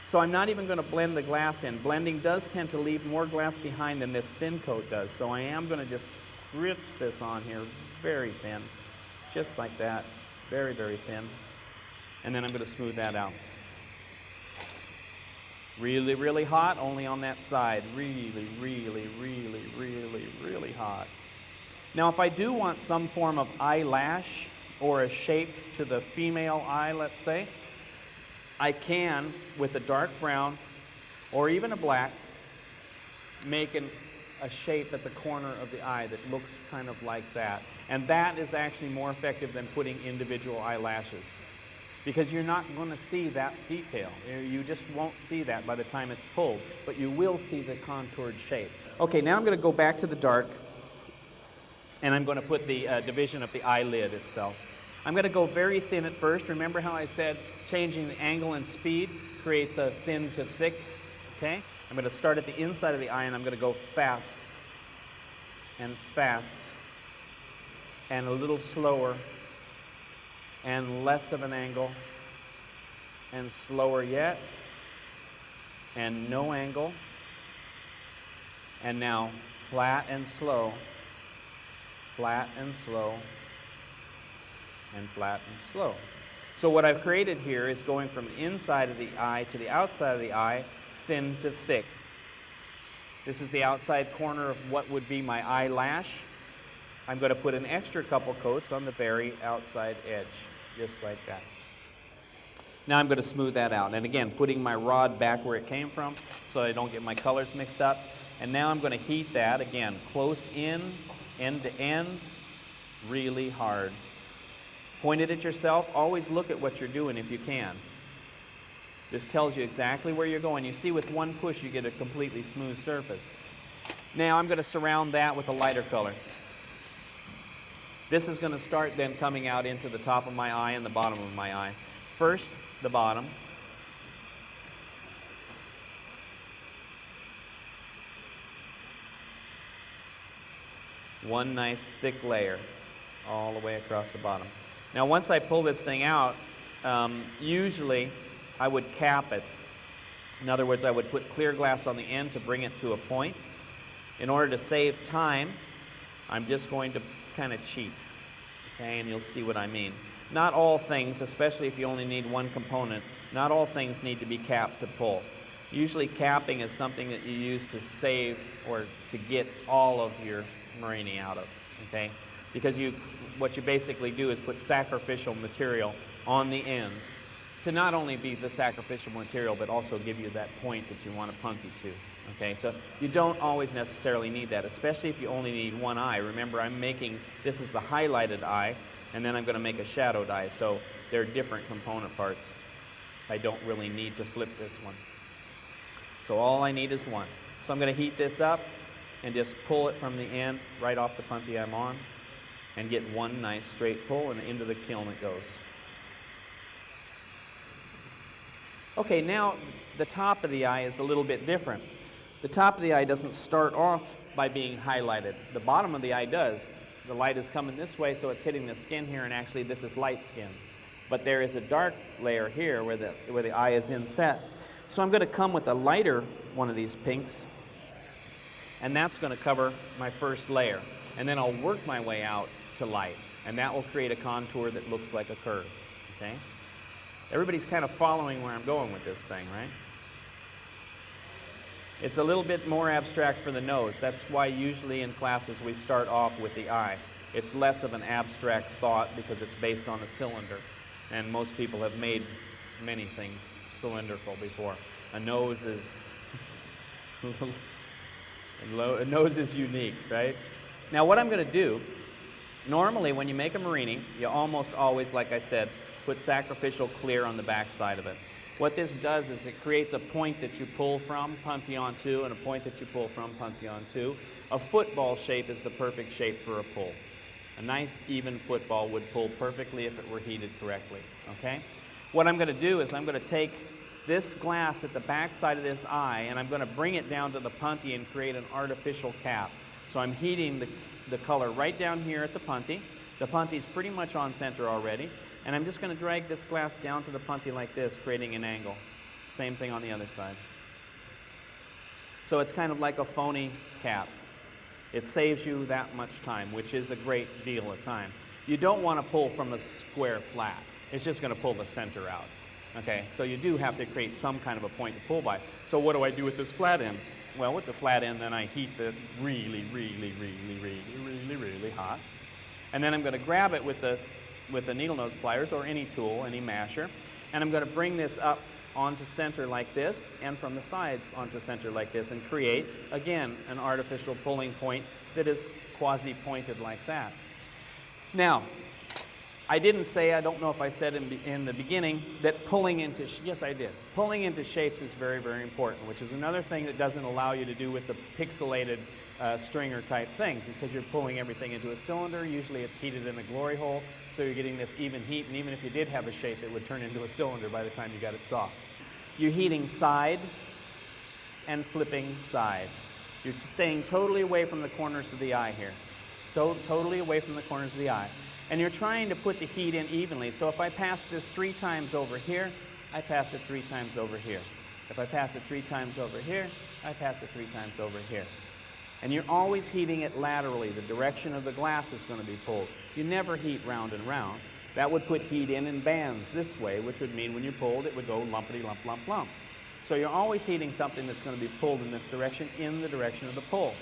So I'm not even going to blend the glass in. Blending does tend to leave more glass behind than this thin coat does, so I am going to just spritz this on here very thin. Just like that, very, very thin. And then I'm going to smooth that out. Really, really hot, only on that side. Really, really, really, really, really hot. Now if I do want some form of eyelash or a shape to the female eye, let's say, I can, with a dark brown or even a black, make a shape at the corner of the eye that looks kind of like that. And that is actually more effective than putting individual eyelashes, because you're not going to see that detail. You just won't see that by the time it's pulled, but you will see the contoured shape. Okay, now I'm going to go back to the dark, and I'm going to put the division of the eyelid itself. I'm going to go very thin at first. Remember how I said changing the angle and speed creates a thin to thick? Okay? I'm going to start at the inside of the eye, and I'm going to go fast and fast and a little slower and less of an angle and slower yet and no angle, and now flat and slow, flat and slow, and flat and slow. So what I've created here is going from the inside of the eye to the outside of the eye, thin to thick. This is the outside corner of what would be my eyelash. I'm going to put an extra couple coats on the very outside edge, just like that. Now I'm going to smooth that out. And again, putting my rod back where it came from so I don't get my colors mixed up. And now I'm going to heat that, again, close in, end to end, really hard. Point it at yourself. Always look at what you're doing if you can. This tells you exactly where you're going. You see, with one push, you get a completely smooth surface. Now I'm going to surround that with a lighter color. This is going to start then coming out into the top of my eye and the bottom of my eye. First, the bottom. One nice thick layer all the way across the bottom. Now once I pull this thing out, usually I would cap it. In other words, I would put clear glass on the end to bring it to a point. In order to save time, I'm just going to kind of cheat, okay, and you'll see what I mean. Not all things, especially if you only need one component, not all things need to be capped to pull. Usually capping is something that you use to save or to get all of your murrine out of, okay? Because what you basically do is put sacrificial material on the ends to not only be the sacrificial material, but also give you that point that you want to punty to, okay? So you don't always necessarily need that, especially if you only need one eye. Remember, this is the highlighted eye, and then I'm going to make a shadowed eye, so they're different component parts. I don't really need to flip this one. So all I need is one. So I'm going to heat this up and just pull it from the end right off the punty I'm on and get one nice straight pull, and into the kiln it goes. Okay, now the top of the eye is a little bit different. The top of the eye doesn't start off by being highlighted. The bottom of the eye does. The light is coming this way, so it's hitting the skin here, and actually this is light skin. But there is a dark layer here where the eye is inset. So I'm going to come with a lighter one of these pinks, and that's going to cover my first layer. And then I'll work my way out to light, and that will create a contour that looks like a curve, okay? Everybody's kind of following where I'm going with this thing, right? It's a little bit more abstract for the nose. That's why usually in classes we start off with the eye. It's less of an abstract thought because it's based on a cylinder. And most people have made many things cylindrical before. A nose is a nose is unique, right? Now what I'm going to do, normally when you make a murrine, you almost always, like I said, put sacrificial clear on the back side of it. What this does is it creates a point that you pull from, punty onto, and a point that you pull from, punty onto. A football shape is the perfect shape for a pull. A nice even football would pull perfectly if it were heated correctly, okay? What I'm going to do is I'm going to take this glass at the back side of this eye, and I'm going to bring it down to the punty and create an artificial cap. So I'm heating the color right down here at the punty. The punty's pretty much on center already. And I'm just going to drag this glass down to the punty like this, creating an angle. Same thing on the other side. So it's kind of like a phony cap. It saves you that much time, which is a great deal of time. You don't want to pull from a square flat. It's just going to pull the center out. Okay, so you do have to create some kind of a point to pull by. So what do I do with this flat end? Well, with the flat end, then I heat it really, really, really, really, really, really hot. And then I'm going to grab it with the needle nose pliers or any tool, any masher, and I'm going to bring this up onto center like this and from the sides onto center like this and create, again, an artificial pulling point that is quasi-pointed like that. Now, I didn't say, I don't know if I said in the beginning, that pulling into, yes I did, pulling into shapes is very, very important, which is another thing that doesn't allow you to do with the pixelated stringer type things, is because you're pulling everything into a cylinder. Usually it's heated in a glory hole, so you're getting this even heat, and even if you did have a shape, it would turn into a cylinder by the time you got it soft. You're heating side and flipping side. You're staying totally away from the corners of the eye here. Totally away from the corners of the eye. And you're trying to put the heat in evenly. So if I pass this 3 times over here, I pass it 3 times over here. If I pass it 3 times over here, I pass it 3 times over here. And you're always heating it laterally. The direction of the glass is going to be pulled. You never heat round and round. That would put heat in bands this way, which would mean when you pulled, it would go lumpity lump, lump, lump. So you're always heating something that's going to be pulled in this direction, in the direction of the pull.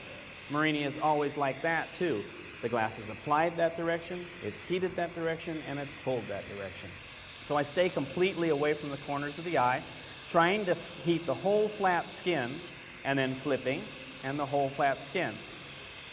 Murrine is always like that too. The glass is applied that direction, it's heated that direction, and it's pulled that direction. So I stay completely away from the corners of the eye, trying to heat the whole flat skin, and then flipping, and the whole flat skin.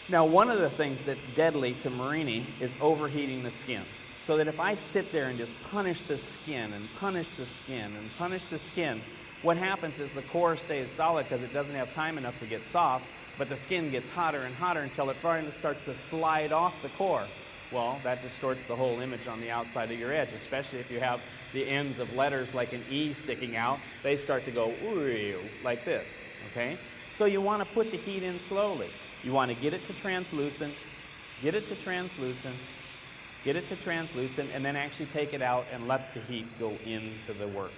Now, one of the things that's deadly to murrine is overheating the skin. So that if I sit there and just punish the skin, and punish the skin, and punish the skin, what happens is the core stays solid because it doesn't have time enough to get soft, but the skin gets hotter and hotter until it finally starts to slide off the core. Well, that distorts the whole image on the outside of your edge, especially if you have the ends of letters like an E sticking out. They start to go ooh, like this, okay? So you want to put the heat in slowly. You want to get it to translucent, get it to translucent, get it to translucent, and then actually take it out and let the heat go into the work.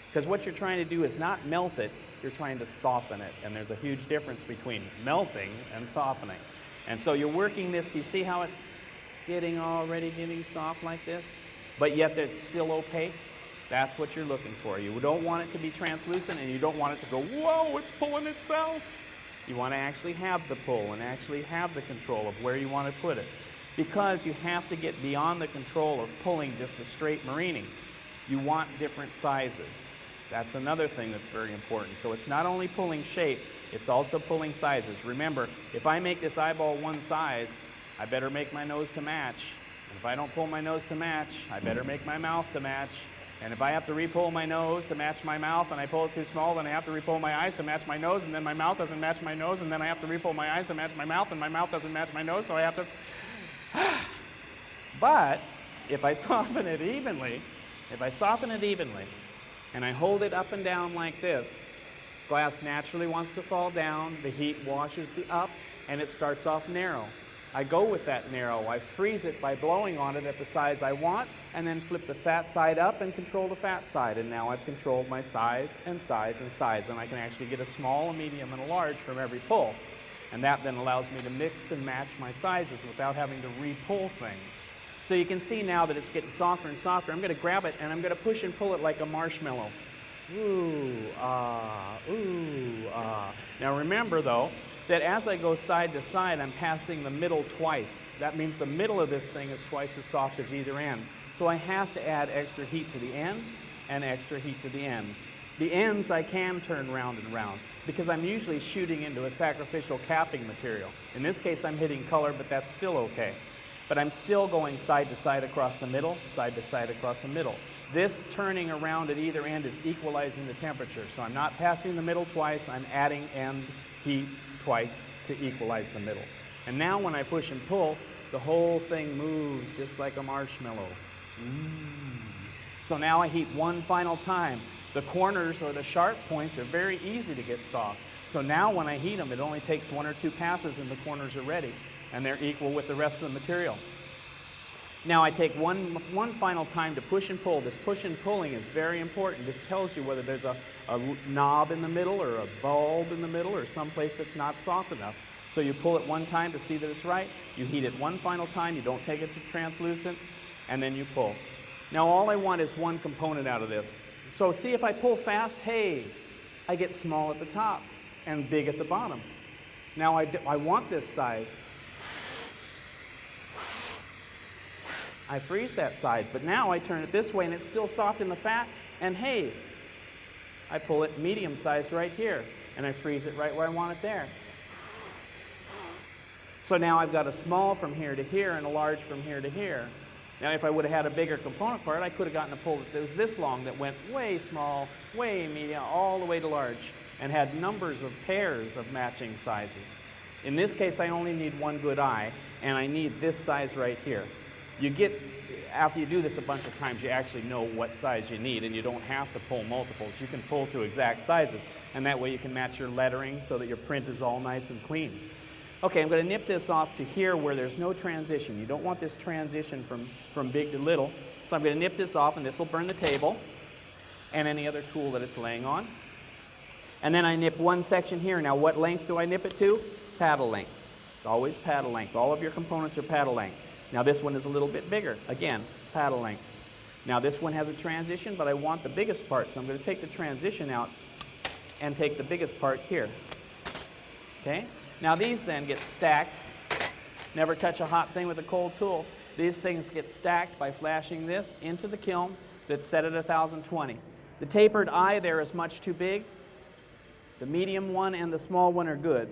Because what you're trying to do is not melt it, you're trying to soften it. And there's a huge difference between melting and softening. And so you're working this, you see how it's already getting soft like this, but yet it's still opaque? That's what you're looking for. You don't want it to be translucent, and you don't want it to go, whoa, it's pulling itself. You want to actually have the pull and actually have the control of where you want to put it. Because you have to get beyond the control of pulling just a straight murrine. You want different sizes. That's another thing that's very important. So it's not only pulling shape, it's also pulling sizes. Remember, if I make this eyeball one size, I better make my nose to match. And if I don't pull my nose to match, I better make my mouth to match. And if I have to re-pull my nose to match my mouth and I pull it too small, then I have to re-pull my eyes to match my nose, and then my mouth doesn't match my nose, and then I have to re-pull my eyes to match my mouth, and my mouth doesn't match my nose, so I have to... But if I soften it evenly, and I hold it up and down like this, glass naturally wants to fall down, the heat washes the up, and it starts off narrow. I go with that narrow. I freeze it by blowing on it at the size I want, and then flip the fat side up and control the fat side. And now I've controlled my size and size and size, and I can actually get a small, a medium, and a large from every pull. And that then allows me to mix and match my sizes without having to re-pull things. So you can see now that it's getting softer and softer. I'm going to grab it, and I'm going to push and pull it like a marshmallow. Ooh, ah, ooh, ah. Now remember, though, that as I go side to side, I'm passing the middle twice. That means the middle of this thing is twice as soft as either end. So I have to add extra heat to the end and extra heat to the end. The ends I can turn round and round because I'm usually shooting into a sacrificial capping material. In this case, I'm hitting color, but that's still okay. But I'm still going side to side across the middle, side to side across the middle. This turning around at either end is equalizing the temperature. So I'm not passing the middle twice, I'm adding end heat twice to equalize the middle. And now when I push and pull, the whole thing moves just like a marshmallow. So now I heat one final time. The corners or the sharp points are very easy to get soft. So now when I heat them, it only takes 1 or 2 passes and the corners are ready. And they're equal with the rest of the material. Now I take one final time to push and pull. This push and pulling is very important. This tells you whether there's a knob in the middle or a bulb in the middle or someplace that's not soft enough. So you pull it one time to see that it's right. You heat it one final time. You don't take it to translucent. And then you pull. Now all I want is one component out of this. So see, if I pull fast, hey, I get small at the top and big at the bottom. Now I want this size. I freeze that size, but now I turn it this way and it's still soft in the fat, and hey, I pull it medium sized right here, and I freeze it right where I want it there. So now I've got a small from here to here and a large from here to here. Now if I would have had a bigger component part, I could have gotten a pull that was this long that went way small, way medium, all the way to large, and had numbers of pairs of matching sizes. In this case, I only need one good eye, and I need this size right here. You get, after you do this a bunch of times, you actually know what size you need, and you don't have to pull multiples. You can pull to exact sizes, and that way you can match your lettering so that your print is all nice and clean. Okay, I'm going to nip this off to here where there's no transition. You don't want this transition from big to little. So I'm going to nip this off, and this will burn the table and any other tool that it's laying on. And then I nip one section here. Now what length do I nip it to? Paddle length. It's always paddle length. All of your components are paddle length. Now this one is a little bit bigger. Again, paddle length. Now this one has a transition, but I want the biggest part, so I'm going to take the transition out and take the biggest part here. Okay? Now these then get stacked. Never touch a hot thing with a cold tool. These things get stacked by flashing this into the kiln, that's set at 1020. The tapered eye there is much too big. The medium one and the small one are good.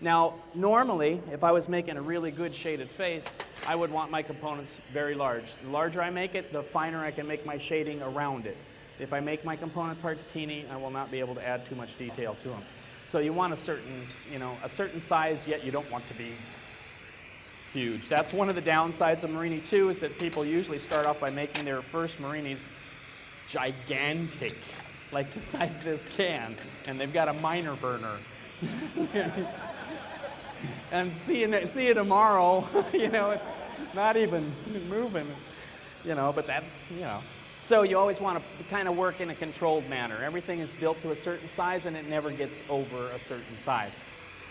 Now, normally, if I was making a really good shaded face, I would want my components very large. The larger I make it, the finer I can make my shading around it. If I make my component parts teeny, I will not be able to add too much detail to them. So you want a certain size, yet you don't want to be huge. That's one of the downsides of murrine too, is that people usually start off by making their first murrinis gigantic, like the size of this can, and they've got a minor burner. And see you tomorrow, it's not even moving, but that's, So you always want to kind of work in a controlled manner. Everything is built to a certain size and it never gets over a certain size.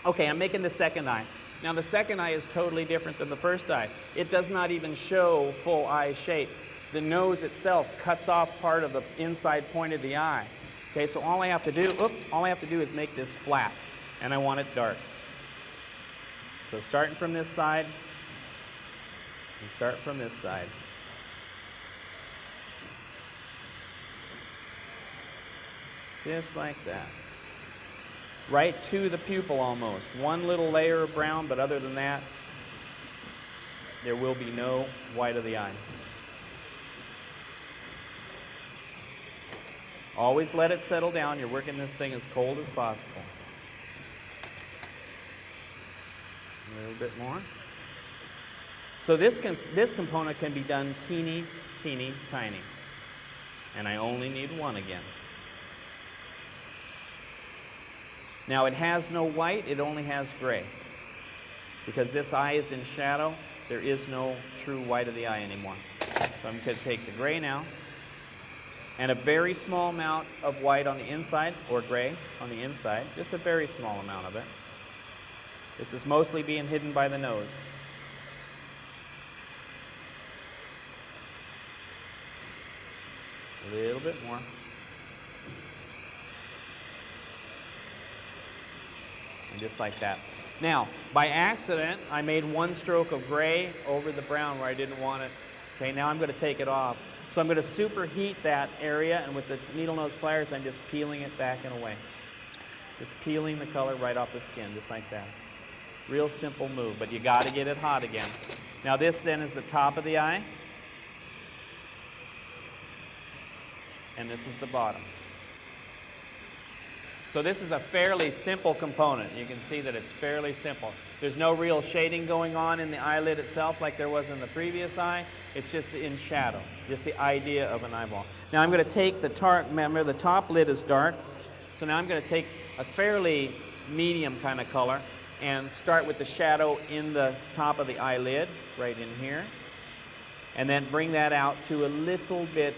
Okay, I'm making the second eye. Now the second eye is totally different than the first eye. It does not even show full eye shape. The nose itself cuts off part of the inside point of the eye. Okay, so all I have to do is make this flat, and I want it dark. So starting from this side, and start from this side. Just like that. Right to the pupil almost. One little layer of brown, but other than that, there will be no white of the eye. Always let it settle down. You're working this thing as cold as possible. A little bit more. So this component can be done teeny, teeny, tiny. And I only need one again. Now it has no white, it only has gray. Because this eye is in shadow, there is no true white of the eye anymore. So I'm going to take the gray now, and a very small amount of white on the inside, or gray on the inside, just a very small amount of it. This is mostly being hidden by the nose. A little bit more. And just like that. Now, by accident, I made one stroke of gray over the brown where I didn't want it. Okay, now I'm going to take it off. So I'm going to superheat that area, and with the needle nose pliers, I'm just peeling it back and away. Just peeling the color right off the skin, just like that. Real simple move, but you got to get it hot again. Now this then is the top of the eye, and this is the bottom. So this is a fairly simple component. You can see that it's fairly simple. There's no real shading going on in the eyelid itself like there was in the previous eye. It's just in shadow, just the idea of an eyeball. Now I'm going to take the remember the top lid is dark, so now I'm going to take a fairly medium kind of color and start with the shadow in the top of the eyelid, right in here, and then bring that out to a little bit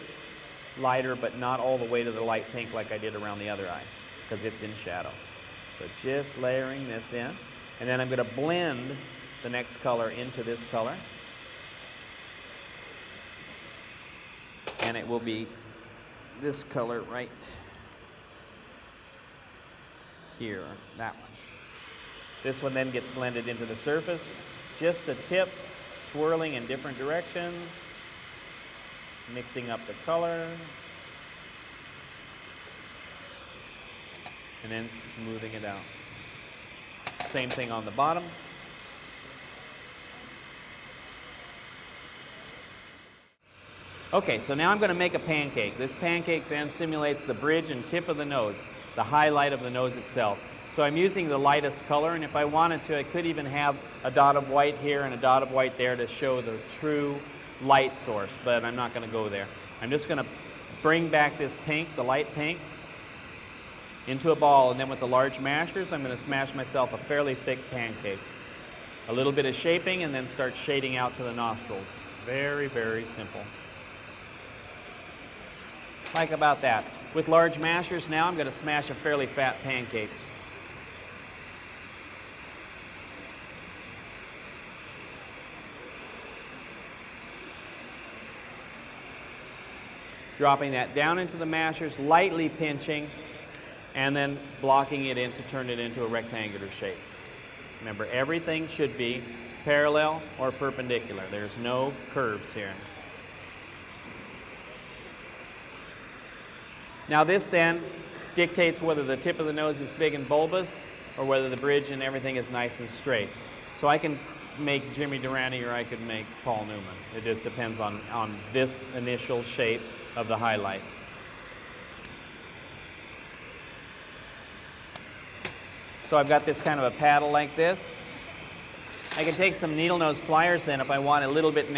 lighter, but not all the way to the light pink like I did around the other eye, because it's in shadow. So just layering this in, and then I'm going to blend the next color into this color, and it will be this color right here, that one. This one then gets blended into the surface, just the tip, swirling in different directions, mixing up the color, and then smoothing it out. Same thing on the bottom. Okay, so now I'm going to make a pancake. This pancake then simulates the bridge and tip of the nose, the highlight of the nose itself. So I'm using the lightest color, and if I wanted to, I could even have a dot of white here and a dot of white there to show the true light source, but I'm not going to go there. I'm just going to bring back this pink, the light pink, into a ball, and then with the large mashers, I'm going to smash myself a fairly thick pancake. A little bit of shaping, and then start shading out to the nostrils. Very, very simple. Like about that. With large mashers now, I'm going to smash a fairly fat pancake. Dropping that down into the mashers, lightly pinching, and then blocking it in to turn it into a rectangular shape. Remember, everything should be parallel or perpendicular. There's no curves here. Now this then dictates whether the tip of the nose is big and bulbous or whether the bridge and everything is nice and straight. So I can make Jimmy Durante or I could make Paul Newman. It just depends on this initial shape of the highlight. So I've got this kind of a paddle like this. I can take some needle nose pliers then if I want a little bit of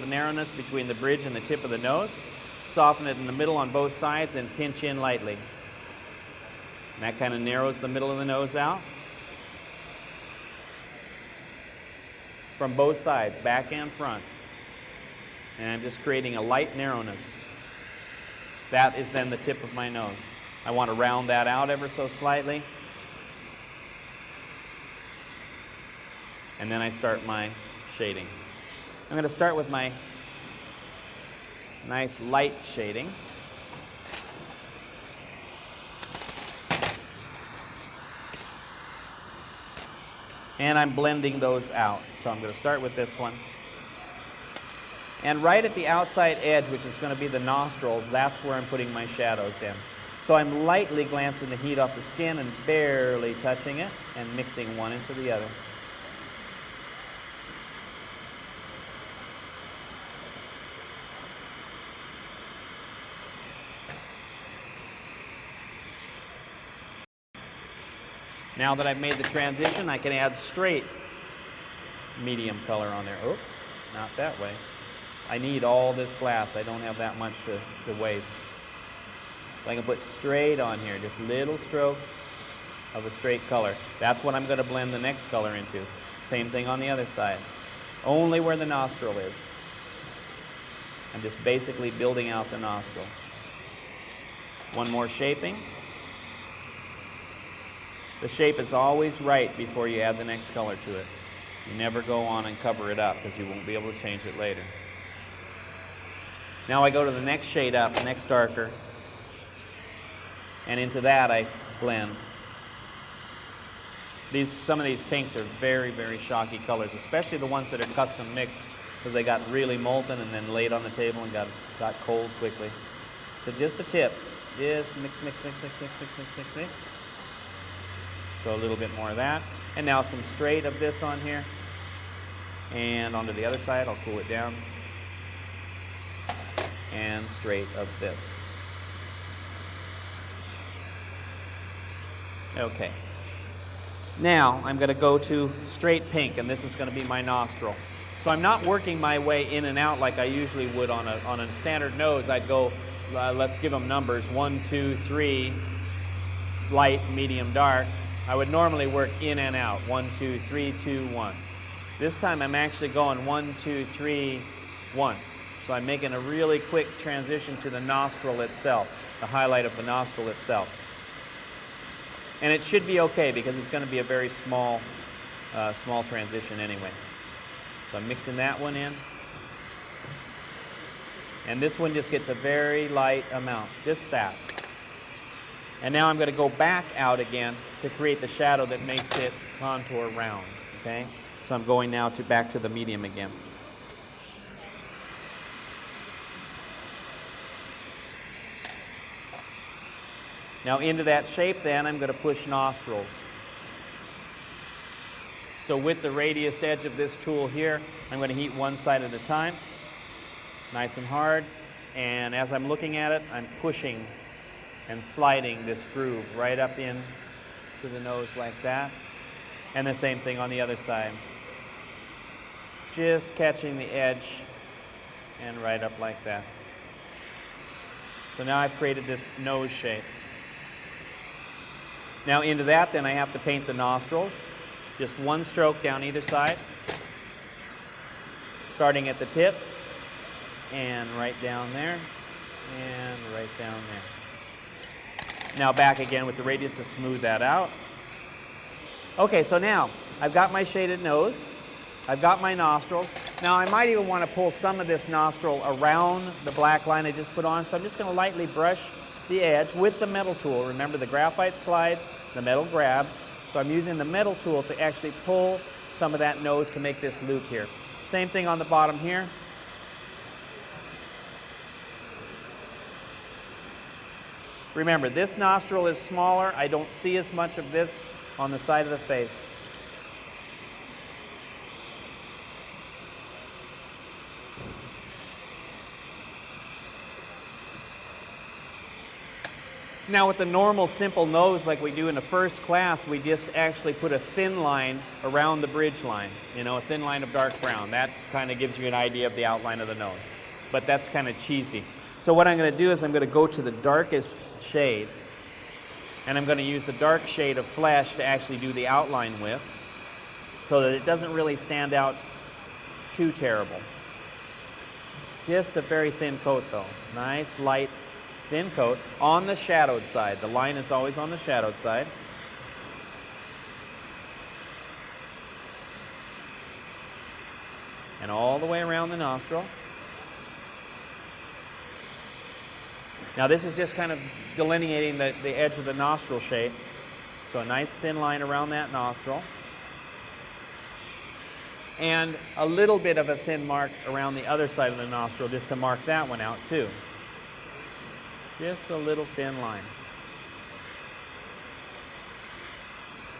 narrowness between the bridge and the tip of the nose. Soften it in the middle on both sides and pinch in lightly. And that kind of narrows the middle of the nose out. From both sides, back and front. And I'm just creating a light narrowness. That is then the tip of my nose. I want to round that out ever so slightly. And then I start my shading. I'm going to start with my nice light shadings. And I'm blending those out. So I'm going to start with this one. And right at the outside edge, which is going to be the nostrils, that's where I'm putting my shadows in. So I'm lightly glancing the heat off the skin and barely touching it and mixing one into the other. Now that I've made the transition, I can add straight medium color on there. Oh, not that way. I need all this glass. I don't have that much to waste. So I can put straight on here, just little strokes of a straight color. That's what I'm going to blend the next color into. Same thing on the other side. Only where the nostril is. I'm just basically building out the nostril. One more shaping. The shape is always right before you add the next color to it. You never go on and cover it up because you won't be able to change it later. Now I go to the next shade up, the next darker, and into that I blend. Some of these pinks are very, very shocky colors, especially the ones that are custom mixed because they got really molten and then laid on the table and got cold quickly. So just the tip. Just mix, mix, mix, mix, mix, mix, mix, mix, mix. So a little bit more of that. And now some straight of this on here. And onto the other side, I'll cool it down. And straight of this. Okay. Now I'm going to go to straight pink, and this is going to be my nostril. So I'm not working my way in and out like I usually would on a standard nose. I'd go, let's give them numbers, 1, 2, 3, light, medium, dark. I would normally work in and out, 1, 2, 3, 2, 1. This time I'm actually going 1, 2, 3, 1. So I'm making a really quick transition to the nostril itself, the highlight of the nostril itself. And it should be okay because it's going to be a very small transition anyway. So I'm mixing that one in. And this one just gets a very light amount, just that. And now I'm going to go back out again to create the shadow that makes it contour round, okay? So I'm going now back to the medium again. Now into that shape then, I'm going to push nostrils. So with the radius edge of this tool here, I'm going to heat one side at a time, nice and hard. And as I'm looking at it, I'm pushing and sliding this groove right up in to the nose like that. And the same thing on the other side. Just catching the edge and right up like that. So now I've created this nose shape. Now into that then I have to paint the nostrils. Just one stroke down either side. Starting at the tip and right down there and right down there. Now back again with the radius to smooth that out. Okay, so now I've got my shaded nose. I've got my nostrils. Now I might even want to pull some of this nostril around the black line I just put on. So I'm just going to lightly brush the edge with the metal tool. Remember, the graphite slides, the metal grabs. So I'm using the metal tool to actually pull some of that nose to make this loop here. Same thing on the bottom here. Remember, this nostril is smaller. I don't see as much of this on the side of the face. Now with the normal simple nose like we do in the first class, we just actually put a thin line around the bridge line, you know, a thin line of dark brown. That kind of gives you an idea of the outline of the nose. But that's kind of cheesy. So what I'm going to do is I'm going to go to the darkest shade, and I'm going to use the dark shade of flesh to actually do the outline with, so that it doesn't really stand out too terrible. Just a very thin coat though. Nice, light, thin coat on the shadowed side. The line is always on the shadowed side. And all the way around the nostril. Now this is just kind of delineating the edge of the nostril shape. So a nice thin line around that nostril. And a little bit of a thin mark around the other side of the nostril just to mark that one out too. Just a little thin line.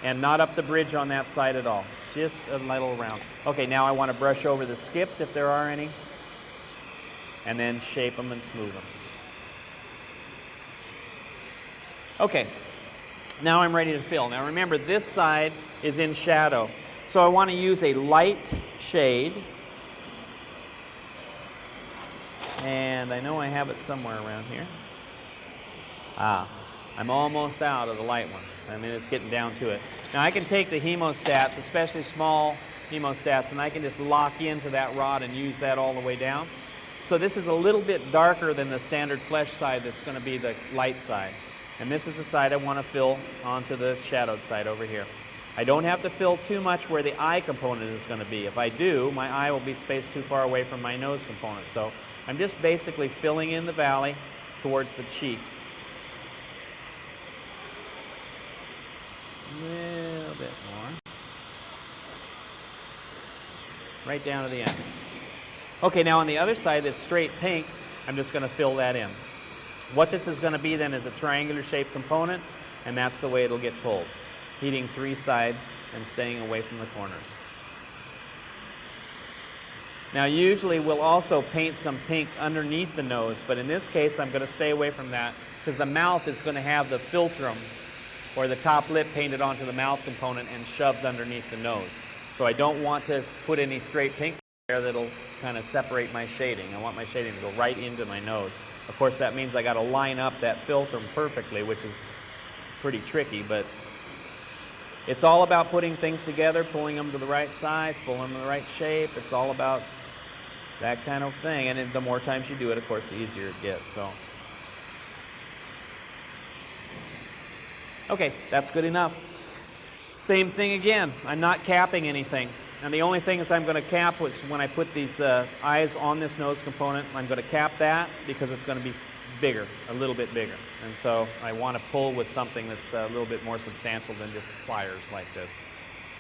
And not up the bridge on that side at all. Just a little round. Okay, now I want to brush over the skips if there are any. And then shape them and smooth them. Okay, now I'm ready to fill. Now remember, this side is in shadow. So I want to use a light shade. And I know I have it somewhere around here. I'm almost out of the light one. I mean, it's getting down to it. Now I can take the hemostats, especially small hemostats, and I can just lock into that rod and use that all the way down. So this is a little bit darker than the standard flesh side that's going to be the light side. And this is the side I want to fill onto the shadowed side over here. I don't have to fill too much where the eye component is going to be. If I do, my eye will be spaced too far away from my nose component. So I'm just basically filling in the valley towards the cheek. A little bit more. Right down to the end. Okay, now on the other side that's straight pink, I'm just going to fill that in. What this is going to be then is a triangular shaped component, and that's the way it'll get pulled. Heating 3 sides and staying away from the corners. Now usually we'll also paint some pink underneath the nose, but in this case I'm going to stay away from that because the mouth is going to have the philtrum or the top lip painted onto the mouth component and shoved underneath the nose. So I don't want to put any straight pink there that'll kind of separate my shading. I want my shading to go right into my nose. Of course that means I got to line up that philtrum perfectly, which is pretty tricky, but it's all about putting things together, pulling them to the right size, pulling them to the right shape. It's all about that kind of thing. And the more times you do it, of course, the easier it gets. So, okay, that's good enough. Same thing again. I'm not capping anything. And the only thing is I'm going to cap was when I put these eyes on this nose component, I'm going to cap that because it's going to be bigger, a little bit bigger. And so I want to pull with something that's a little bit more substantial than just pliers like this.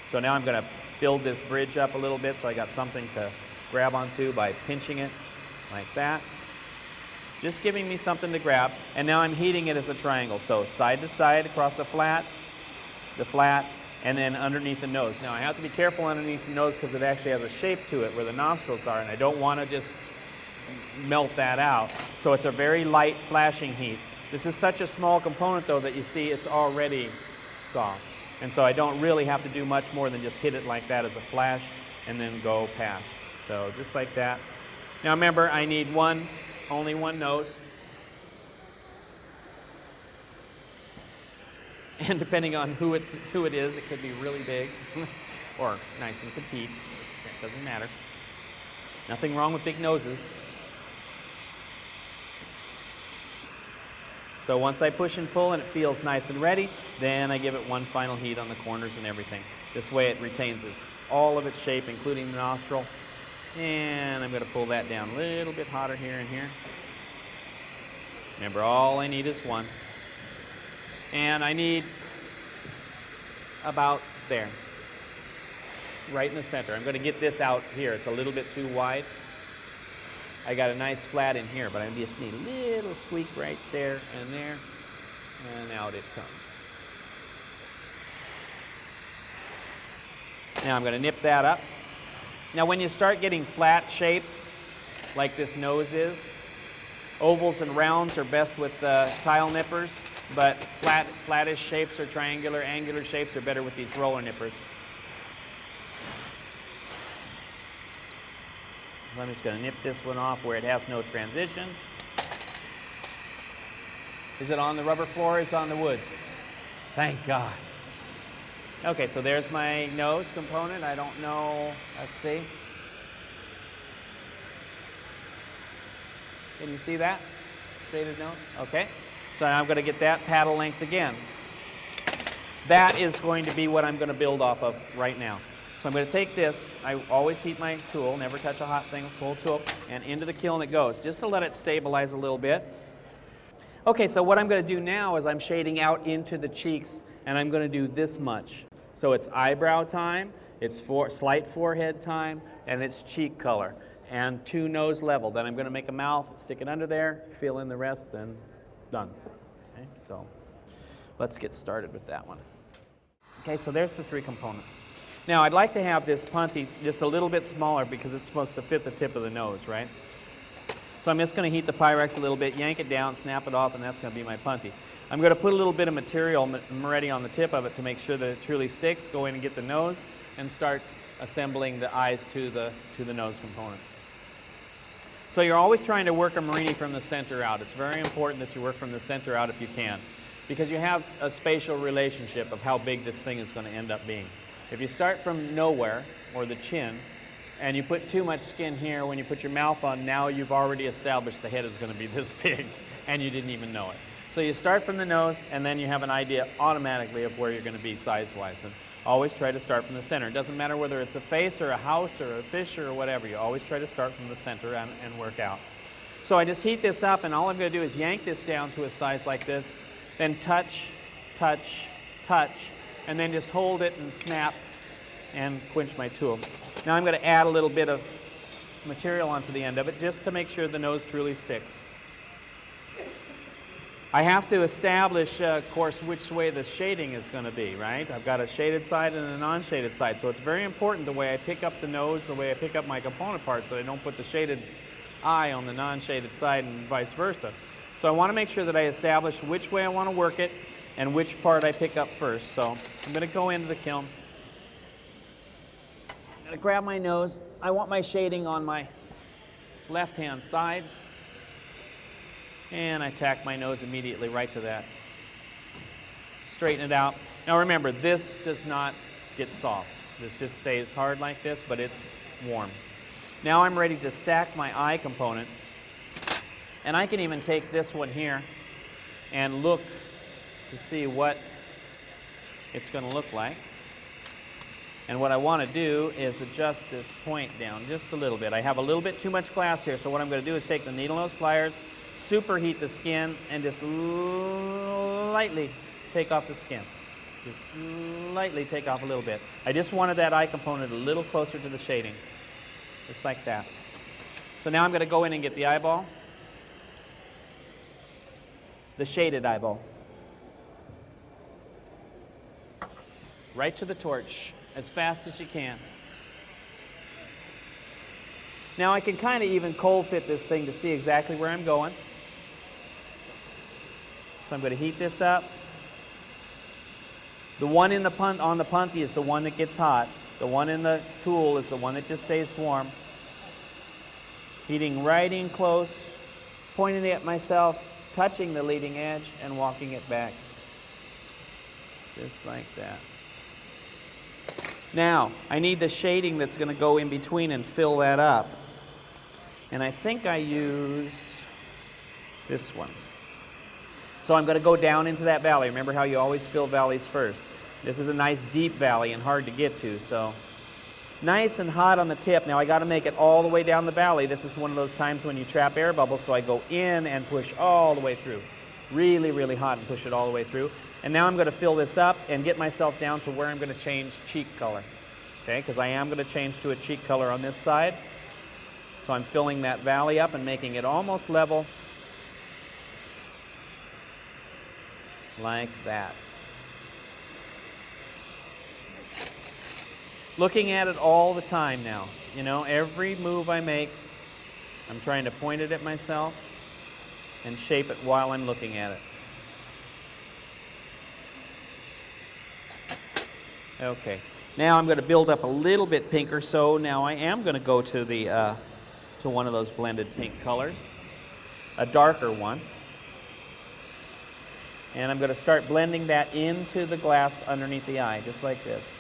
So now I'm going to build this bridge up a little bit so I got something to grab onto by pinching it like that. Just giving me something to grab. And now I'm heating it as a triangle. So side to side across the flat, and then underneath the nose. Now I have to be careful underneath the nose because it actually has a shape to it where the nostrils are, and I don't want to just melt that out. So it's a very light flashing heat. This is such a small component though that you see it's already soft. And so I don't really have to do much more than just hit it like that as a flash and then go past. So just like that. Now remember, I need only one nose. And depending on who it is, it could be really big or nice and petite. That doesn't matter. Nothing wrong with big noses. So once I push and pull and it feels nice and ready, then I give it one final heat on the corners and everything. This way it retains all of its shape, including the nostril. And I'm going to pull that down a little bit hotter here and here. Remember, all I need is one. And I need about there, right in the center. I'm going to get this out here. It's a little bit too wide. I got a nice flat in here, but I just need a little squeak right there and there. And out it comes. Now I'm going to nip that up. Now when you start getting flat shapes, like this nose is, ovals and rounds are best with tile nippers, but flattish shapes or angular shapes are better with these roller nippers. I'm just going to nip this one off where it has no transition. Is it on the rubber floor or is it on the wood? Thank God. Okay, so there's my nose component. I don't know, let's see. Can you see that? Shaded nose? Okay. So now I'm going to get that paddle length again. That is going to be what I'm going to build off of right now. So I'm going to take this, I always heat my tool, never touch a hot thing, full tool, and into the kiln it goes, just to let it stabilize a little bit. Okay, so what I'm going to do now is I'm shading out into the cheeks, and I'm going to do this much. So it's eyebrow time, it's slight forehead time, and it's cheek color, and 2 nose level. Then I'm going to make a mouth, stick it under there, fill in the rest, and done. Okay, so let's get started with that one. Okay, so there's the 3 components. Now I'd like to have this punty just a little bit smaller because it's supposed to fit the tip of the nose, right? So I'm just going to heat the Pyrex a little bit, yank it down, snap it off, and that's going to be my punty. I'm going to put a little bit of material ready on the tip of it to make sure that it truly sticks, go in and get the nose, and start assembling the eyes to the nose component. So you're always trying to work a murrine from the center out. It's very important that you work from the center out if you can, because you have a spatial relationship of how big this thing is going to end up being. If you start from nowhere, or the chin, and you put too much skin here, when you put your mouth on, now you've already established the head is going to be this big, and you didn't even know it. So you start from the nose, and then you have an idea automatically of where you're going to be size-wise. And always try to start from the center. It doesn't matter whether it's a face or a house or a fish or whatever. You always try to start from the center and work out. So I just heat this up, and all I'm going to do is yank this down to a size like this, then touch, touch, touch, and then just hold it and snap and quench my tool. Now I'm going to add a little bit of material onto the end of it just to make sure the nose truly sticks. I have to establish, of course, which way the shading is going to be, right? I've got a shaded side and a non-shaded side, so it's very important the way I pick up the nose, the way I pick up my component parts, so I don't put the shaded eye on the non-shaded side and vice versa. So I want to make sure that I establish which way I want to work it and which part I pick up first. So I'm going to go into the kiln. I'm going to grab my nose. I want my shading on my left-hand side. And I tack my nose immediately right to that. Straighten it out. Now remember, this does not get soft. This just stays hard like this, but it's warm. Now I'm ready to stack my eye component. And I can even take this one here and look to see what it's going to look like. And what I want to do is adjust this point down just a little bit. I have a little bit too much glass here, so what I'm going to do is take the needle nose pliers, superheat the skin, and just lightly take off the skin. Just lightly take off a little bit. I just wanted that eye component a little closer to the shading. Just like that. So now I'm going to go in and get the eyeball. The shaded eyeball. Right to the torch, as fast as you can. Now I can kind of even cold fit this thing to see exactly where I'm going. So I'm going to heat this up. The one in the on the punty is the one that gets hot. The one in the tool is the one that just stays warm. Heating right in close, pointing it at myself, touching the leading edge, and walking it back. Just like that. Now, I need the shading that's going to go in between and fill that up. And I think I used this one. So I'm going to go down into that valley. Remember how you always fill valleys first. This is a nice deep valley and hard to get to, so nice and hot on the tip. Now I got to make it all the way down the valley. This is one of those times when you trap air bubbles, so I go in and push all the way through. Really, really hot and push it all the way through. And now I'm going to fill this up and get myself down to where I'm going to change cheek color. Okay, because I am going to change to a cheek color on this side. So I'm filling that valley up and making it almost level. like that. Looking at it all the time now. You know, every move I make, I'm trying to point it at myself and shape it while I'm looking at it. Okay, now I'm going to build up a little bit pinker, so now I am going to go to the to one of those blended pink colors, a darker one. And I'm going to start blending that into the glass underneath the eye, just like this.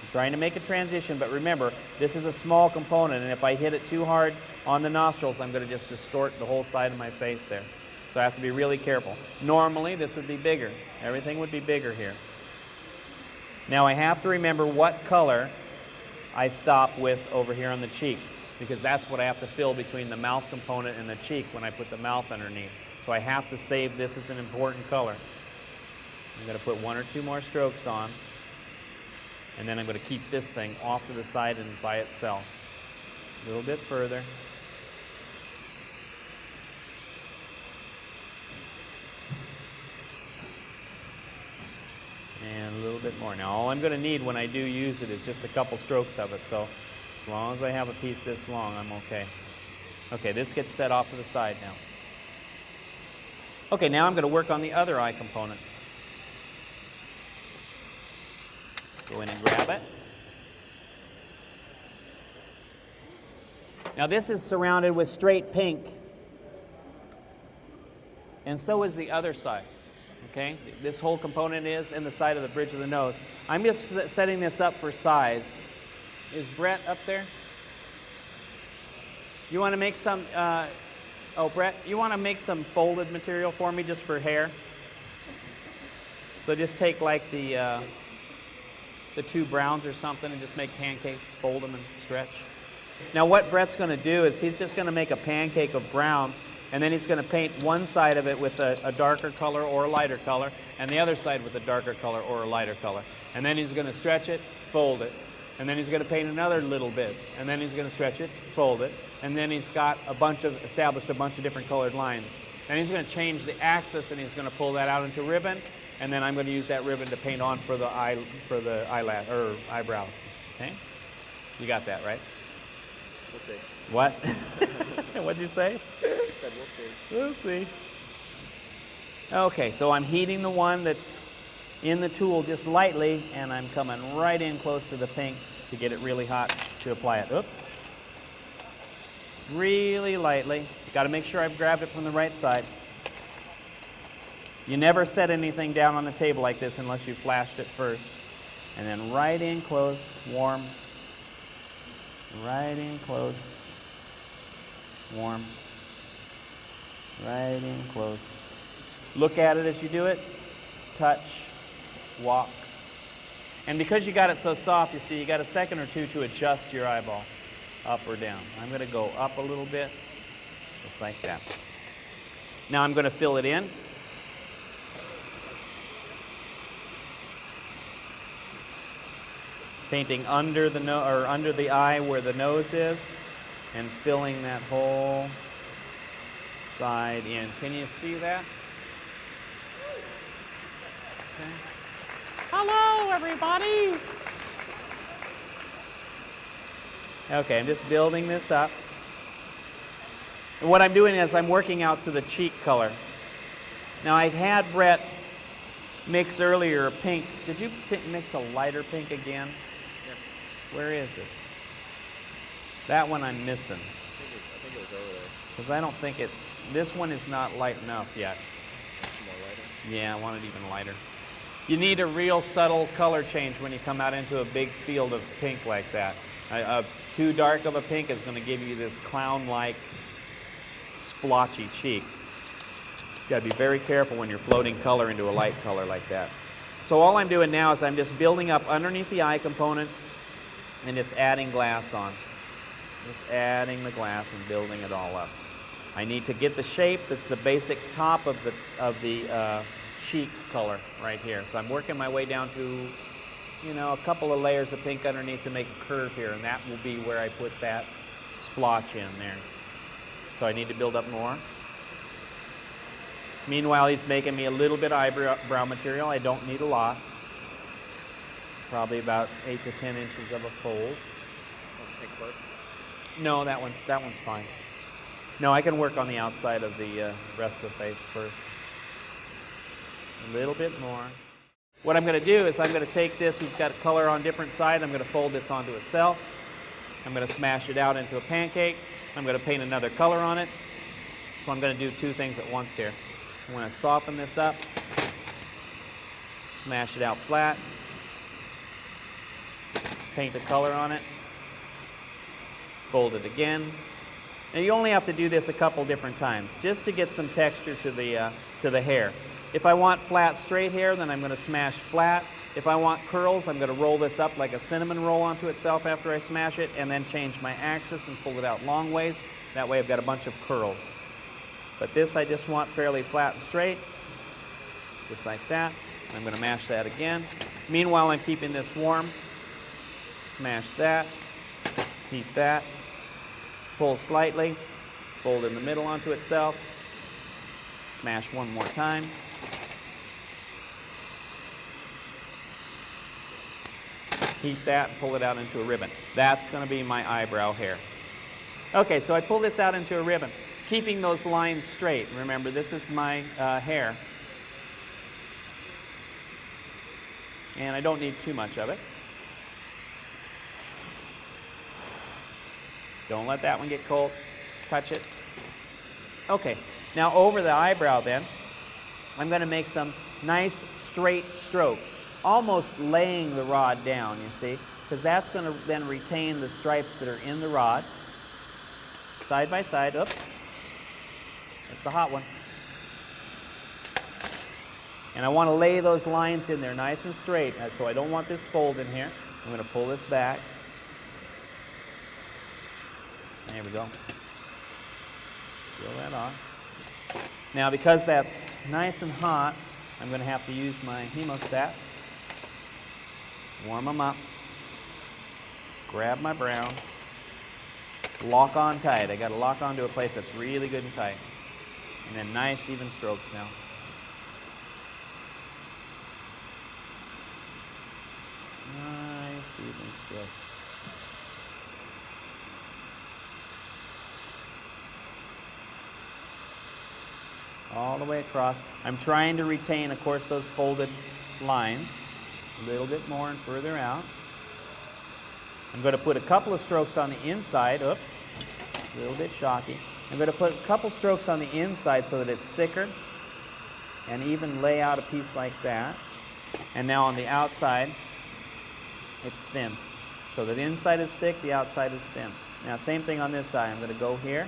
I'm trying to make a transition, but remember, this is a small component, and if I hit it too hard on the nostrils, I'm going to just distort the whole side of my face there. So I have to be really careful. Normally, this would be bigger. Everything would be bigger here. Now I have to remember what color I stop with over here on the cheek, because that's what I have to fill between the mouth component and the cheek when I put the mouth underneath. So I have to save this as an important color. I'm going to put 1 or 2 more strokes on, and then I'm going to keep this thing off to the side and by itself. A little bit further. And a little bit more. Now all I'm going to need when I do use it is just a couple strokes of it, so as long as I have a piece this long, I'm okay. Okay, this gets set off to the side now. Okay, now I'm going to work on the other eye component. Go in and grab it. Now this is surrounded with straight pink, and so is the other side. Okay, this whole component is, and the side of the bridge of the nose. I'm just setting this up for size. Is Brett up there? You want to make some, oh Brett, you want to make some folded material for me just for hair? So just take like the 2 browns or something and just make pancakes, fold them and stretch. Now what Brett's going to do is he's just going to make a pancake of brown, and then he's going to paint one side of it with a darker color or a lighter color, and the other side with a darker color or a lighter color. And then he's going to stretch it, fold it, and then he's going to paint another little bit, and then he's going to stretch it, fold it, and then he's got established a bunch of different colored lines. And he's going to change the axis, and he's going to pull that out into ribbon, and then I'm going to use that ribbon to paint on for the eyelid or eyebrows. Okay, you got that right? We'll see. What? What'd you say? I said we'll see. We'll see. Okay, so I'm heating the one that's in the tool just lightly, and I'm coming right in close to the pink to get it really hot to apply it. Oop. Really lightly. Got to make sure I've grabbed it from the right side. You never set anything down on the table like this unless you flashed it first. And then right in close, warm. Right in close, warm. Right in close. Look at it as you do it. Touch, walk. And because you got it so soft, you see, you got a second or two to adjust your eyeball, up or down. I'm going to go up a little bit, just like that. Now I'm going to fill it in. Painting under the under the eye where the nose is, and filling that whole side in. Can you see that? Okay. Hello, everybody. Okay, I'm just building this up. And what I'm doing is I'm working out to the cheek color. Now I had Brett mix earlier a pink. Did you mix a lighter pink again? Where is it? That one I'm missing. I think it was over there. Because I don't think this one is not light enough yet. More lighter? Yeah, I want it even lighter. You need a real subtle color change when you come out into a big field of pink like that. Too dark of a pink is going to give you this clown-like splotchy cheek. You got to be very careful when you're floating color into a light color like that. So all I'm doing now is I'm just building up underneath the eye component and just adding glass on. Just adding the glass and building it all up. I need to get the shape that's the basic top of the cheek color right here. So I'm working my way down to, you know, a couple of layers of pink underneath to make a curve here, and that will be where I put that splotch in there. So I need to build up more. Meanwhile, he's making me a little bit of eyebrow material. I don't need a lot. Probably about 8 to 10 inches of a fold. Pink first. No, that one's fine. No, I can work on the outside of the rest of the face first. A little bit more. What I'm going to do is I'm going to take this, he's got color on different side, I'm going to fold this onto itself. I'm going to smash it out into a pancake. I'm going to paint another color on it. So I'm going to do two things at once here. I'm going to soften this up, smash it out flat, paint the color on it, fold it again. Now you only have to do this a couple different times just to get some texture to the hair. If I want flat straight hair, then I'm going to smash flat. If I want curls, I'm going to roll this up like a cinnamon roll onto itself after I smash it, and then change my axis and pull it out long ways. That way I've got a bunch of curls. But this I just want fairly flat and straight, just like that. I'm going to mash that again. Meanwhile, I'm keeping this warm. Smash that, heat that, pull slightly, fold in the middle onto itself, smash one more time. Heat that and pull it out into a ribbon. That's going to be my eyebrow hair. Okay, so I pull this out into a ribbon, keeping those lines straight. Remember, this is my hair. And I don't need too much of it. Don't let that one get cold. Touch it. Okay, now over the eyebrow then, I'm going to make some nice straight strokes, almost laying the rod down, you see, because that's going to then retain the stripes that are in the rod. Side by side. Oops. That's the hot one. And I want to lay those lines in there nice and straight, so I don't want this fold in here. I'm going to pull this back. There we go. Peel that off. Now, because that's nice and hot, I'm going to have to use my hemostats. Warm them up. Grab my brown. Lock on tight. I got to lock onto a place that's really good and tight. And then nice even strokes now. Nice even strokes. All the way across. I'm trying to retain, of course, those folded lines a little bit more and further out. I'm going to put a couple of strokes on the inside. Oops, a little bit shocky. I'm going to put a couple strokes on the inside so that it's thicker and even lay out a piece like that. And now on the outside, it's thin. So the inside is thick, the outside is thin. Now same thing on this side. I'm going to go here.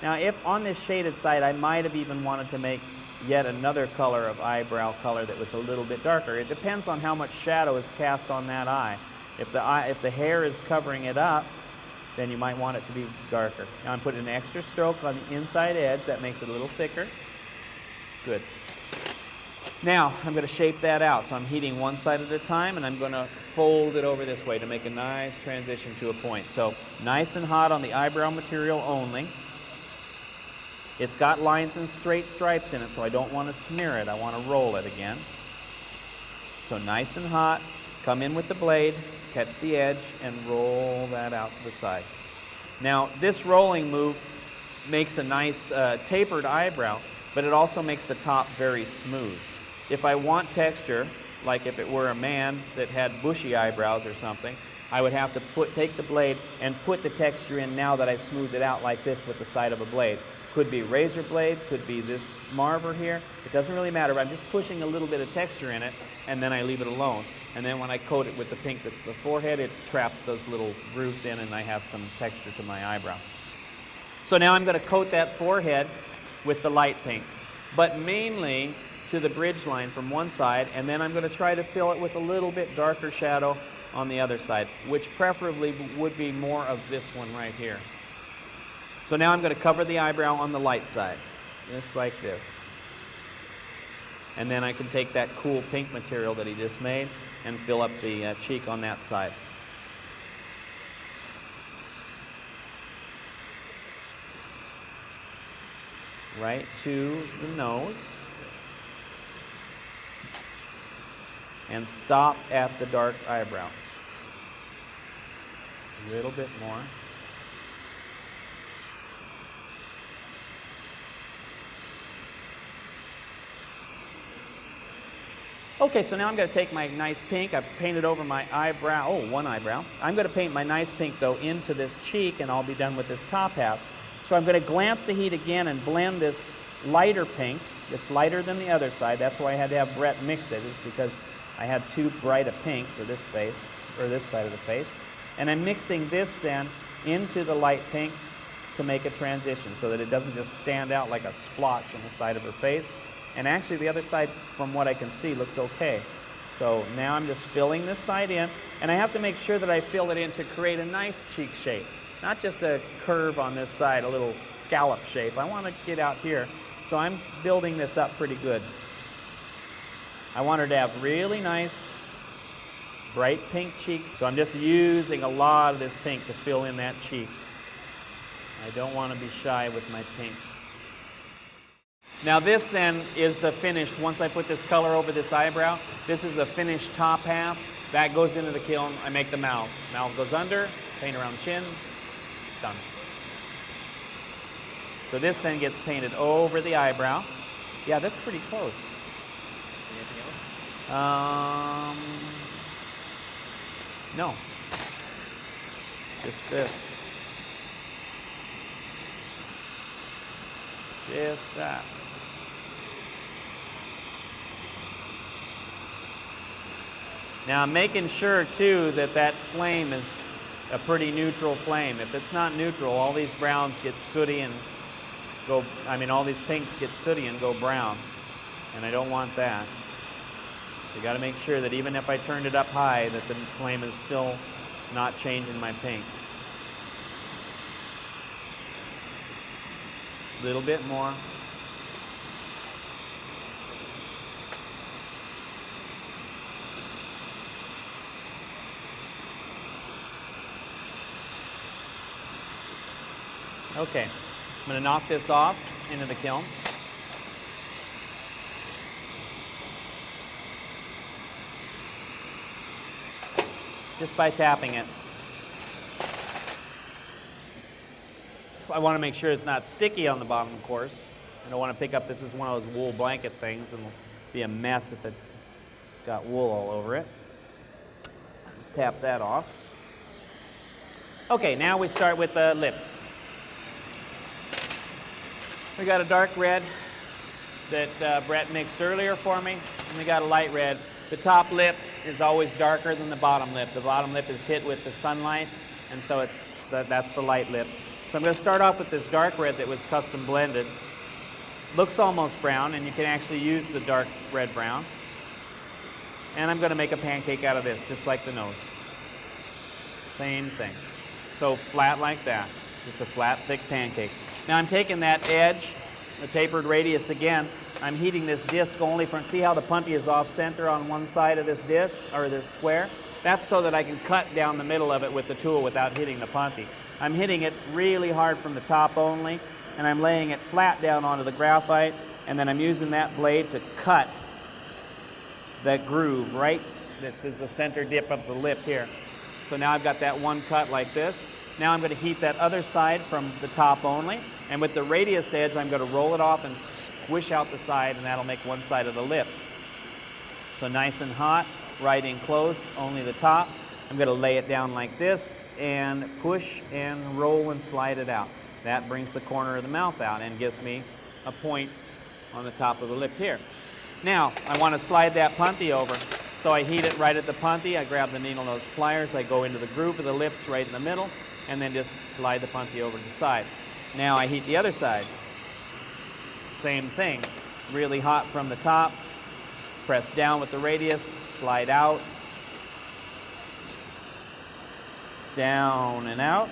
Now if on this shaded side, I might have even wanted to make yet another color of eyebrow color that was a little bit darker. It depends on how much shadow is cast on that eye. If the hair is covering it up, then you might want it to be darker. Now I'm putting an extra stroke on the inside edge. That makes it a little thicker. Good. Now I'm going to shape that out. So I'm heating one side at a time, and I'm going to fold it over this way to make a nice transition to a point. So nice and hot on the eyebrow material only. It's got lines and straight stripes in it, so I don't want to smear it. I want to roll it again. So nice and hot. Come in with the blade, catch the edge, and roll that out to the side. Now, this rolling move makes a nice tapered eyebrow, but it also makes the top very smooth. If I want texture, like if it were a man that had bushy eyebrows or something, I would have to take the blade and put the texture in now that I've smoothed it out like this with the side of a blade. Could be a razor blade, could be this marver here. It doesn't really matter. I'm just pushing a little bit of texture in it, and then I leave it alone. And then when I coat it with the pink that's the forehead, it traps those little grooves in, and I have some texture to my eyebrow. So now I'm going to coat that forehead with the light pink, but mainly to the bridge line from one side, and then I'm going to try to fill it with a little bit darker shadow on the other side, which preferably would be more of this one right here. So now I'm going to cover the eyebrow on the light side, just like this. And then I can take that cool pink material that he just made and fill up the cheek on that side. Right to the nose. and stop at the dark eyebrow. A little bit more. Okay, so now I'm going to take my nice pink. I've painted over my eyebrow. Oh, one eyebrow. I'm going to paint my nice pink, though, into this cheek, and I'll be done with this top half. So I'm going to glance the heat again and blend this lighter pink. It's lighter than the other side. That's why I had to have Brett mix it, is because I had too bright a pink for this face, or this side of the face. And I'm mixing this then into the light pink to make a transition so that it doesn't just stand out like a splotch on the side of her face. And actually the other side, from what I can see, looks okay. So now I'm just filling this side in, and I have to make sure that I fill it in to create a nice cheek shape. Not just a curve on this side, a little scallop shape. I want to get out here, so I'm building this up pretty good. I want her to have really nice, bright pink cheeks, so I'm just using a lot of this pink to fill in that cheek. I don't want to be shy with my pink. Now this then is the finished, once I put this color over this eyebrow, this is the finished top half. That goes into the kiln. I make the mouth. Mouth goes under, paint around chin, done. So this then gets painted over the eyebrow. Yeah, that's pretty close. Anything else? No. Just this. Just that. Now I'm making sure too that that flame is a pretty neutral flame. If it's not neutral, all these browns get sooty and go, all these pinks get sooty and go brown. And I don't want that. So you got to make sure that even if I turned it up high, that the flame is still not changing my pink. A little bit more. Okay, I'm going to knock this off into the kiln. Just by tapping it. I want to make sure it's not sticky on the bottom, of course. I don't want to pick up, this is one of those wool blanket things, and it'll be a mess if it's got wool all over it. Tap that off. Okay, now we start with the lips. We got a dark red that Brett mixed earlier for me, and we got a light red. The top lip is always darker than the bottom lip. The bottom lip is hit with the sunlight, and so that's the light lip. So I'm going to start off with this dark red that was custom blended. Looks almost brown, and you can actually use the dark red brown. And I'm going to make a pancake out of this, just like the nose. Same thing. So flat like that, just a flat, thick pancake. Now I'm taking that edge, the tapered radius again. I'm heating this disc only from, see how the punty is off center on one side of this disc, or this square? That's so that I can cut down the middle of it with the tool without hitting the punty. I'm hitting it really hard from the top only, and I'm laying it flat down onto the graphite, and then I'm using that blade to cut that groove, right? This is the center dip of the lip here. So now I've got that one cut like this. Now I'm going to heat that other side from the top only, and with the radius edge I'm going to roll it off and squish out the side, and that'll make one side of the lip. So nice and hot, right in close, only the top. I'm going to lay it down like this and push and roll and slide it out. That brings the corner of the mouth out and gives me a point on the top of the lip here. Now I want to slide that punty over. So I heat it right at the punty. I grab the needle nose pliers. I go into the groove of the lips right in the middle, and then just slide the punty over to the side. Now I heat the other side. Same thing. Really hot from the top. Press down with the radius. Slide out. Down and out.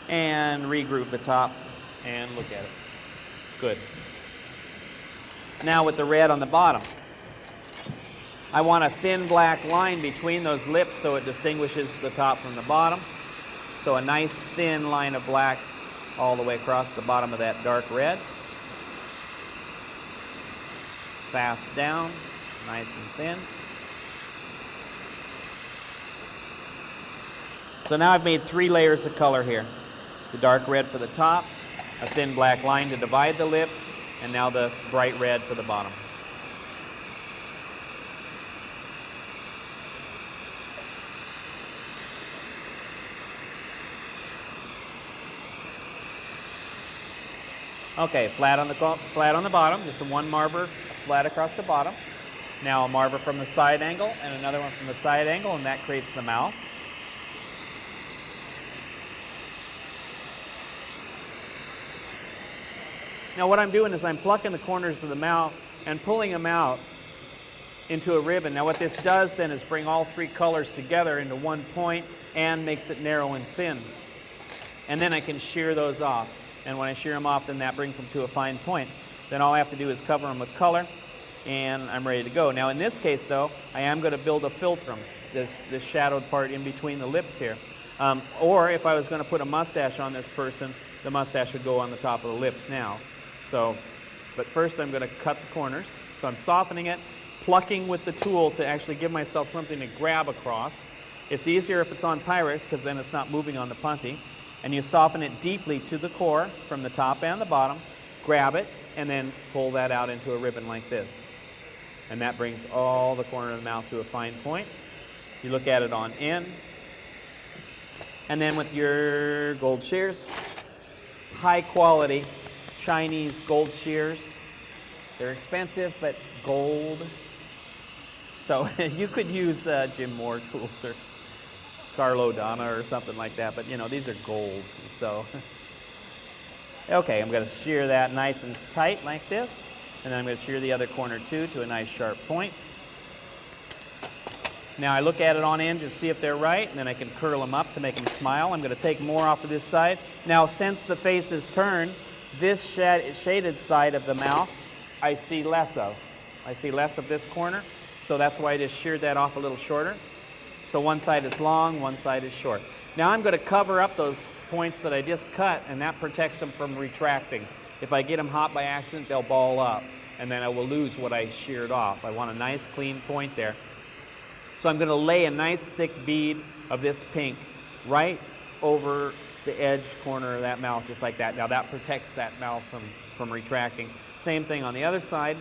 And regroup the top and look at it. Good. Now with the red on the bottom. I want a thin black line between those lips so it distinguishes the top from the bottom. So a nice thin line of black all the way across the bottom of that dark red. fast down, nice and thin. So now I've made 3 layers of color here. The dark red for the top, a thin black line to divide the lips, and now the bright red for the bottom. Okay, flat on the bottom, just a 1 marber flat across the bottom. Now a marber from the side angle and another one from the side angle, and that creates the mouth. Now what I'm doing is I'm plucking the corners of the mouth and pulling them out into a ribbon. Now what this does then is bring all 3 colors together into one point and makes it narrow and thin. And then I can shear those off. And when I shear them off, then that brings them to a fine point. Then all I have to do is cover them with color, and I'm ready to go. Now in this case, though, I am going to build a philtrum, this shadowed part in between the lips here. Or if I was going to put a mustache on this person, the mustache would go on the top of the lips now. So, but first I'm going to cut the corners. So I'm softening it, plucking with the tool to actually give myself something to grab across. It's easier if it's on Pyrex because then it's not moving on the punty. And you soften it deeply to the core from the top and the bottom, grab it, and then pull that out into a ribbon like this. And that brings all the corner of the mouth to a fine point. You look at it on end. And then with your gold shears, high quality Chinese gold shears. They're expensive, but gold. So you could use Jim Moore tools or Carlo Donna or something like that, but you know, these are gold. So, okay, I'm going to shear that nice and tight like this, and then I'm going to shear the other corner too to a nice sharp point. Now I look at it on end and see if they're right, and then I can curl them up to make them smile. I'm going to take more off of this side. Now since the face is turned, this shaded side of the mouth I see less of. I see less of this corner, so that's why I just sheared that off a little shorter. So one side is long, one side is short. Now I'm going to cover up those points that I just cut, and that protects them from retracting. If I get them hot by accident, they'll ball up, and then I will lose what I sheared off. I want a nice clean point there. So I'm going to lay a nice thick bead of this pink right over the edge corner of that mouth, just like that. Now that protects that mouth from retracting. Same thing on the other side.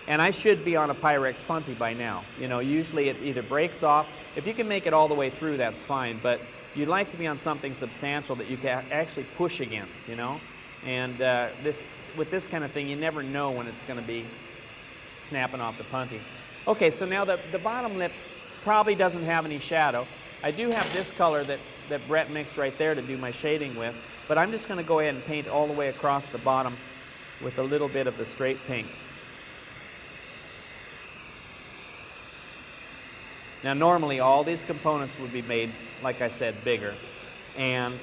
And I should be on a Pyrex punty by now. You know, usually it either breaks off. If you can make it all the way through, that's fine. But you'd like to be on something substantial that you can actually push against, you know. And with this kind of thing, you never know when it's going to be snapping off the punty. Okay, so now the bottom lip probably doesn't have any shadow. I do have this color that Brett mixed right there to do my shading with. But I'm just going to go ahead and paint all the way across the bottom with a little bit of the straight pink. Now normally all these components would be made, like I said, bigger. And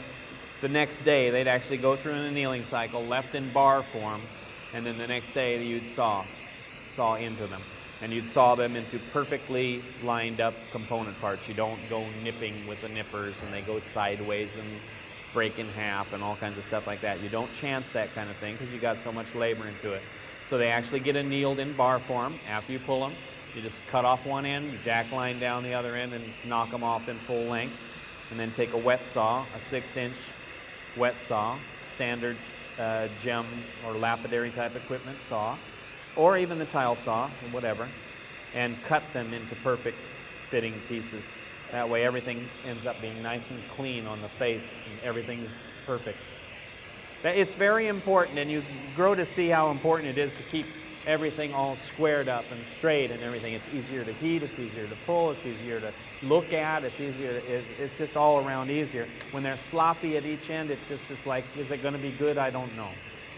the next day they'd actually go through an annealing cycle, left in bar form, and then the next day you'd saw into them. And you'd saw them into perfectly lined up component parts. You don't go nipping with the nippers and they go sideways and break in half and all kinds of stuff like that. You don't chance that kind of thing because you got so much labor into it. So they actually get annealed in bar form after you pull them. You just cut off one end, you jack line down the other end and knock them off in full length. And then take a wet saw, a 6-inch wet saw, standard gem or lapidary type equipment saw, or even the tile saw, or whatever, and cut them into perfect fitting pieces. That way everything ends up being nice and clean on the face and everything's perfect. It's very important, and you grow to see how important it is to keep everything all squared up and straight and everything. It's easier to heat, it's easier to pull, it's easier to look at, it's just all around easier. When they're sloppy at each end, it's like, is it going to be good? I don't know.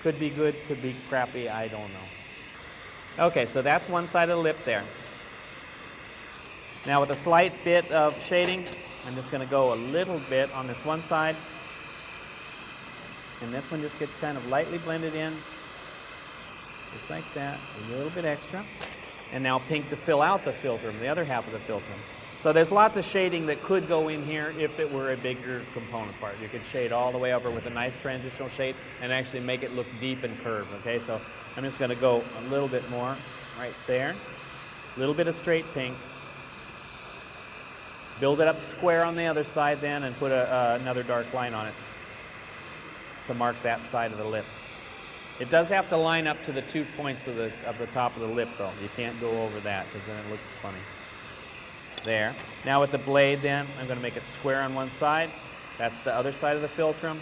Could be good, could be crappy, I don't know. Okay, so that's one side of the lip there. Now with a slight bit of shading, I'm just going to go a little bit on this one side. And this one just gets kind of lightly blended in. Just like that, a little bit extra. And now pink to fill out the philtrum, the other half of the philtrum. So there's lots of shading that could go in here if it were a bigger component part. You could shade all the way over with a nice transitional shade and actually make it look deep and curved, okay? So I'm just gonna go a little bit more right there. A little bit of straight pink. Build it up square on the other side then and put another dark line on it to mark that side of the lip. It does have to line up to the 2 points of the top of the lip though. You can't go over that because then it looks funny. There. Now with the blade then, I'm going to make it square on one side. That's the other side of the philtrum.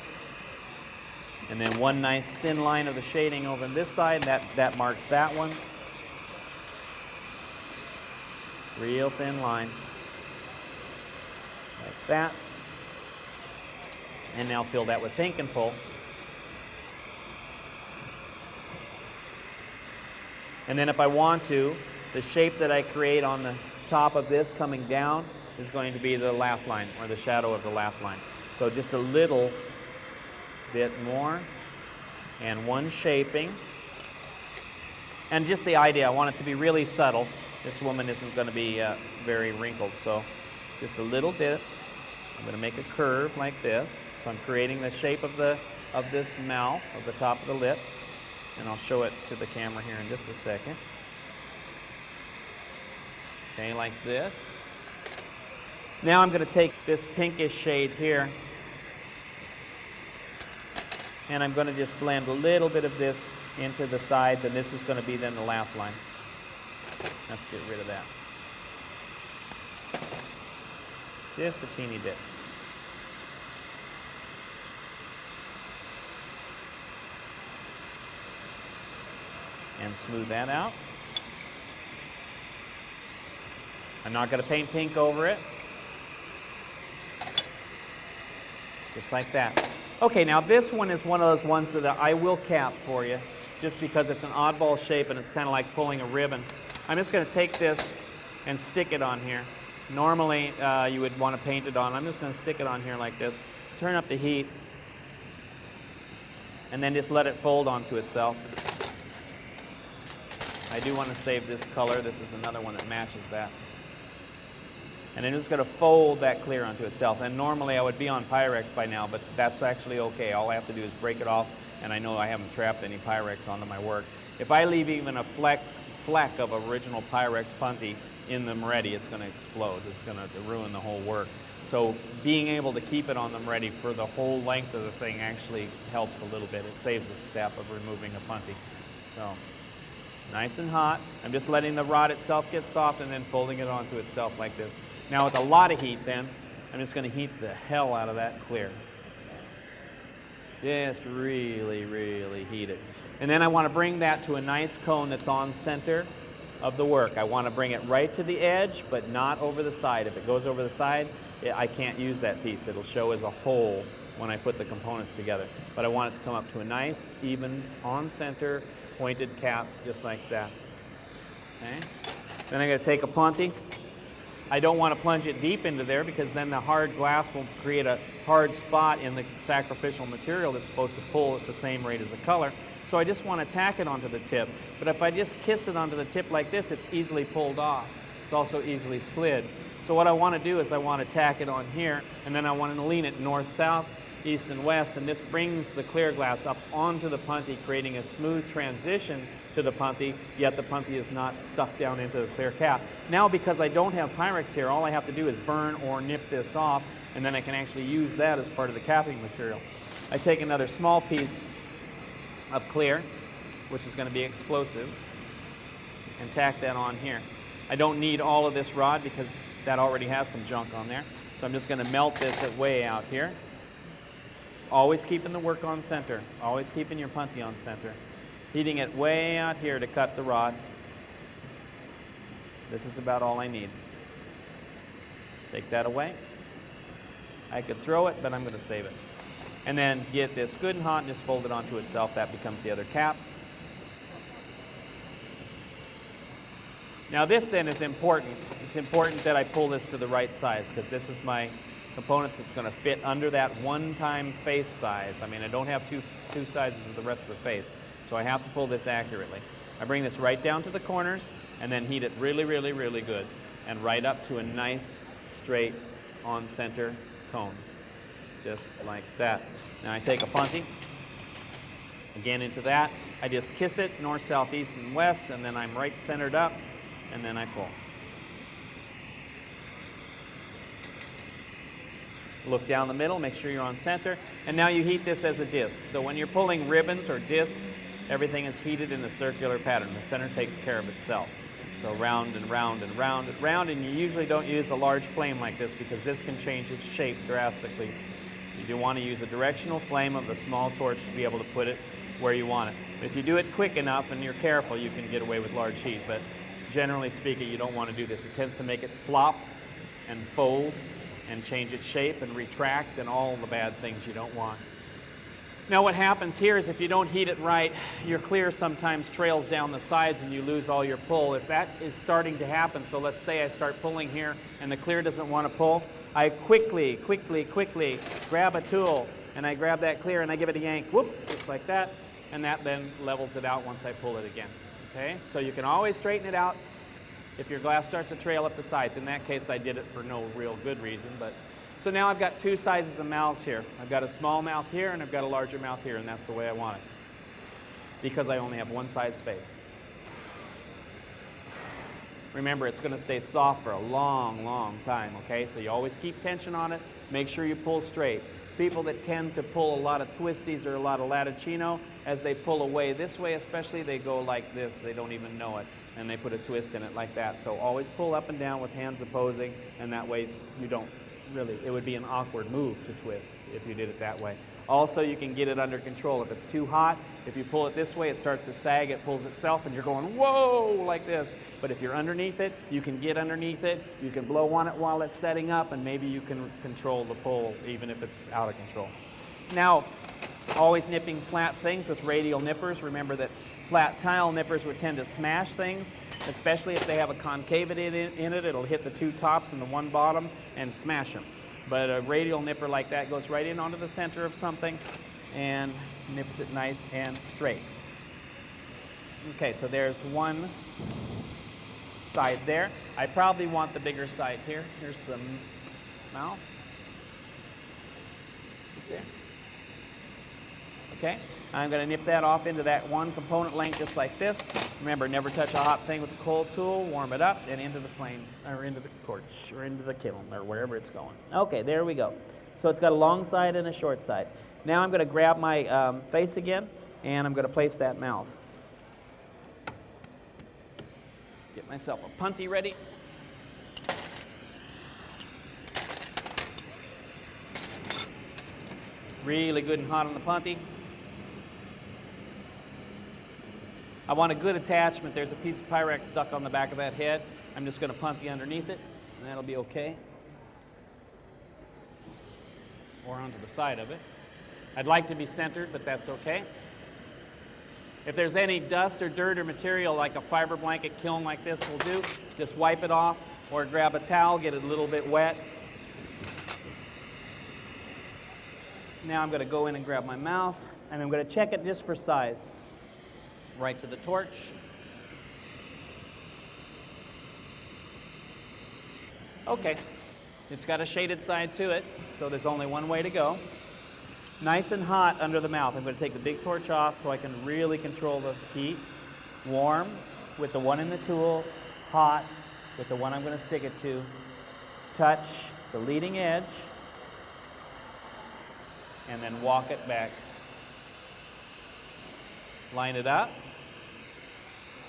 And then one nice thin line of the shading over on this side. That marks that one. Real thin line. Like that. And now fill that with pink and pull. And then if I want to, the shape that I create on the top of this coming down is going to be the laugh line, or the shadow of the laugh line. So just a little bit more, and one shaping. And just the idea, I want it to be really subtle. This woman isn't going to be very wrinkled, so just a little bit. I'm going to make a curve like this. So I'm creating the shape of this mouth, of the top of the lip. And I'll show it to the camera here in just a second. Okay, like this. Now I'm going to take this pinkish shade here, and I'm going to just blend a little bit of this into the sides, and this is going to be then the laugh line. Let's get rid of that. Just a teeny bit. And smooth that out. I'm not going to paint pink over it. Just like that. Okay, now this one is one of those ones that I will cap for you, just because it's an oddball shape and it's kind of like pulling a ribbon. I'm just going to take this and stick it on here. Normally you would want to paint it on. I'm just going to stick it on here like this. Turn up the heat, and then just let it fold onto itself. I do want to save this color. This is another one that matches that. And I'm just going to fold that clear onto itself. And normally I would be on Pyrex by now, but that's actually okay. All I have to do is break it off, and I know I haven't trapped any Pyrex onto my work. If I leave even a fleck of original Pyrex punty in the Moretti, it's going to explode. It's going to ruin the whole work. So being able to keep it on the Moretti for the whole length of the thing actually helps a little bit. It saves a step of removing a punty. So nice and hot. I'm just letting the rod itself get soft and then folding it onto itself like this. Now with a lot of heat then, I'm just going to heat the hell out of that clear. Just really, really heat it. And then I want to bring that to a nice cone that's on center of the work. I want to bring it right to the edge, but not over the side. If it goes over the side, I can't use that piece. It'll show as a whole when I put the components together. But I want it to come up to a nice, even, on center, pointed cap, just like that. Okay? Then I'm going to take a punty. I don't want to plunge it deep into there because then the hard glass will create a hard spot in the sacrificial material that's supposed to pull at the same rate as the color. So I just want to tack it onto the tip. But if I just kiss it onto the tip like this, it's easily pulled off. It's also easily slid. So what I want to do is I want to tack it on here, and then I want to lean it north-south, east and west, and this brings the clear glass up onto the punty, creating a smooth transition to the punty, yet the punty is not stuck down into the clear cap. Now because I don't have Pyrex here, all I have to do is burn or nip this off, and then I can actually use that as part of the capping material. I take another small piece of clear, which is going to be explosive, and tack that on here. I don't need all of this rod because that already has some junk on there, so I'm just going to melt this way out here. Always keeping the work on center. Always keeping your punty on center. Heating it way out here to cut the rod. This is about all I need. Take that away. I could throw it, but I'm going to save it. And then get this good and hot and just fold it onto itself. That becomes the other cap. Now this then is important. It's important that I pull this to the right size because this is my components that's going to fit under that one-time face size. I mean, I don't have two sizes of the rest of the face, so I have to pull this accurately. I bring this right down to the corners and then heat it really, really, really good and right up to a nice, straight, on-center cone, just like that. Now I take a punty, Again into that, I just kiss it north, south, east, and west, and then I'm right centered up, and then I pull. Look down the middle, make sure you're on center, and now you heat this as a disc. So when you're pulling ribbons or discs, everything is heated in a circular pattern. The center takes care of itself. So round and round and round and round, and you usually don't use a large flame like this because this can change its shape drastically. You do want to use a directional flame of the small torch to be able to put it where you want it. If you do it quick enough and you're careful, you can get away with large heat, but generally speaking, you don't want to do this. It tends to make it flop and fold and change its shape and retract and all the bad things you don't want. Now what happens here is if you don't heat it right, your clear sometimes trails down the sides and you lose all your pull. If that is starting to happen, so let's say I start pulling here and the clear doesn't want to pull, I quickly grab a tool and I grab that clear and I give it a yank, whoop, just like that, and that then levels it out once I pull it again. Okay, so you can always straighten it out if your glass starts to trail up the sides. In that case, I did it for no real good reason, but so now I've got two sizes of mouths here. I've got a small mouth here and I've got a larger mouth here, and that's the way I want it because I only have one size face. Remember, it's going to stay soft for a long, long time, okay? So you always keep tension on it. Make sure you pull straight. People that tend to pull a lot of twisties or a lot of latticino, as they pull away this way especially, they go like this. They don't even know it, and they put a twist in it like that. So always pull up and down with hands opposing, and that way you don't really, it would be an awkward move to twist if you did it that way. Also, you can get it under control. If it's too hot, if you pull it this way, it starts to sag, it pulls itself, and you're going, whoa, like this. But if you're underneath it, you can get underneath it, you can blow on it while it's setting up, and maybe you can control the pull even if it's out of control. Now, always nipping flat things with radial nippers. Remember that flat tile nippers would tend to smash things, especially if they have a concavity in it. It'll hit the two tops and the one bottom and smash them. But a radial nipper like that goes right in onto the center of something and nips it nice and straight. Okay, so there's one side there. I probably want the bigger side here. Here's the mouth. There. Okay, I'm going to nip that off into that one component length just like this. Remember, never touch a hot thing with a cold tool. Warm it up and into the flame, or into the torch, or into the kiln, or wherever it's going. Okay, there we go. So it's got a long side and a short side. Now I'm going to grab my face again, and I'm going to place that mouth. Get myself a punty ready. Really good and hot on the punty. I want a good attachment. There's a piece of Pyrex stuck on the back of that head. I'm just going to punty underneath it, and that'll be okay. Or onto the side of it. I'd like to be centered, but that's okay. If there's any dust or dirt or material like a fiber blanket kiln like this will do, just wipe it off, or grab a towel, get it a little bit wet. Now I'm going to go in and grab my mouth, and I'm going to check it just for size. Right to the torch. Okay, it's got a shaded side to it, so there's only one way to go. Nice and hot under the mouth. I'm going to take the big torch off so I can really control the heat. Warm with the one in the tool, hot with the one I'm going to stick it to. Touch the leading edge, and then walk it back. Line it up.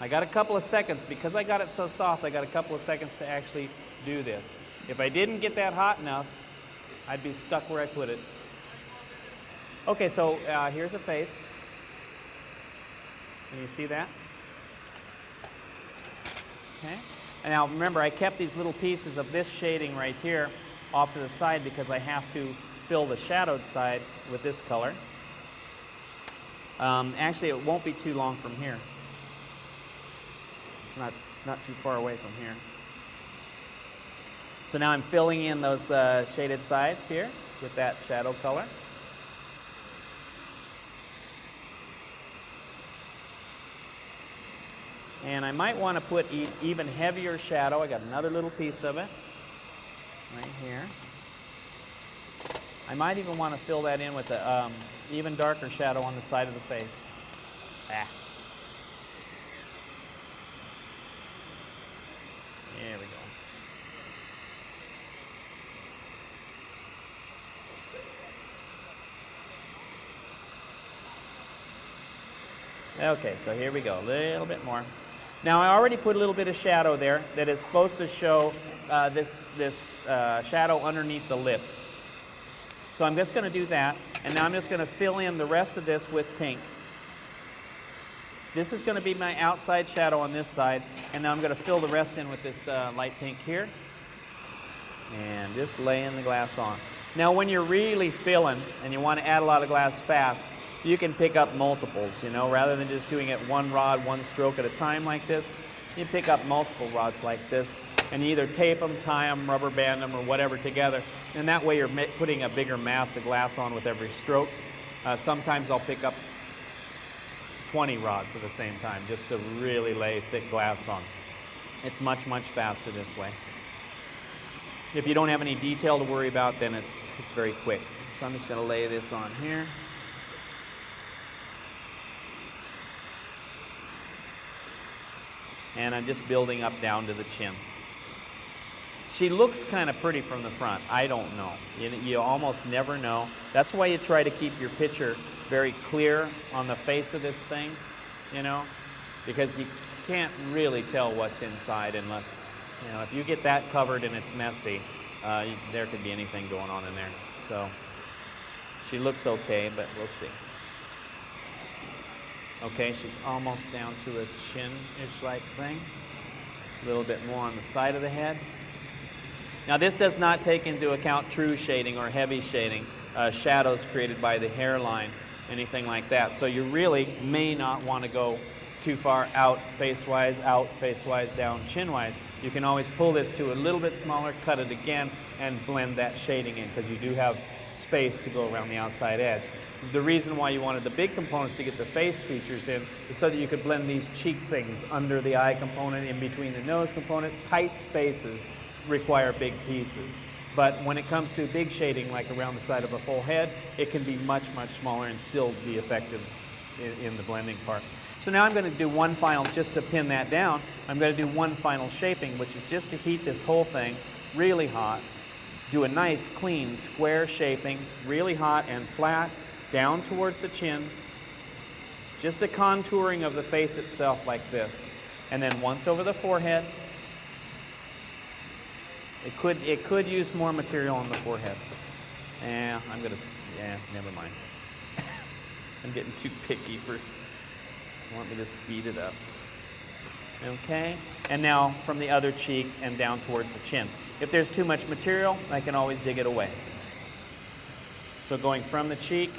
I got a couple of seconds. Because I got it so soft, I got a couple of seconds to actually do this. If I didn't get that hot enough, I'd be stuck where I put it. Okay, so here's a face. Can you see that? Okay. And now remember, I kept these little pieces of this shading right here off to the side because I have to fill the shadowed side with this color. Actually, it won't be too long from here. It's not too far away from here. So now I'm filling in those shaded sides here with that shadow color. And I might want to put even heavier shadow. I got another little piece of it right here. I might even want to fill that in with a even darker shadow on the side of the face. Ah. There we go. Okay, so here we go, a little bit more. Now I already put a little bit of shadow there that is supposed to show this shadow underneath the lips. So I'm just going to do that, and now I'm just going to fill in the rest of this with pink. This is going to be my outside shadow on this side, and now I'm going to fill the rest in with this light pink here. And just laying the glass on. Now when you're really filling and you want to add a lot of glass fast, you can pick up multiples, you know, rather than just doing it one rod, one stroke at a time like this. You pick up multiple rods like this, and you either tape them, tie them, rubber band them, or whatever together, and that way you're putting a bigger mass of glass on with every stroke. Sometimes I'll pick up 20 rods at the same time just to really lay thick glass on. It's much, much faster this way. If you don't have any detail to worry about, then it's very quick. So I'm just going to lay this on here. And I'm just building up down to the chin. She looks kind of pretty from the front. I don't know. You almost never know. That's why you try to keep your picture very clear on the face of this thing, you know, because you can't really tell what's inside unless, you know, if you get that covered and it's messy, there could be anything going on in there. So she looks okay, but we'll see. Okay, she's almost down to a chin-ish like thing. A little bit more on the side of the head. Now this does not take into account true shading or heavy shading, shadows created by the hairline, anything like that. So you really may not want to go too far out face-wise, down chin-wise. You can always pull this to a little bit smaller, cut it again, and blend that shading in, because you do have space to go around the outside edge. The reason why you wanted the big components to get the face features in is so that you could blend these cheek things under the eye component, in between the nose component. Tight spaces require big pieces. But when it comes to big shading, like around the side of a full head, it can be much, much smaller and still be effective in the blending part. So now I'm going to do one final, just to pin that down, I'm going to do one final shaping, which is just to heat this whole thing really hot, do a nice, clean, square shaping, really hot and flat, down towards the chin, just a contouring of the face itself like this. And then once over the forehead. It could use more material on the forehead. Never mind. I'm getting too picky for, want me to speed it up. Okay, and now from the other cheek and down towards the chin. If there's too much material, I can always dig it away. So going from the cheek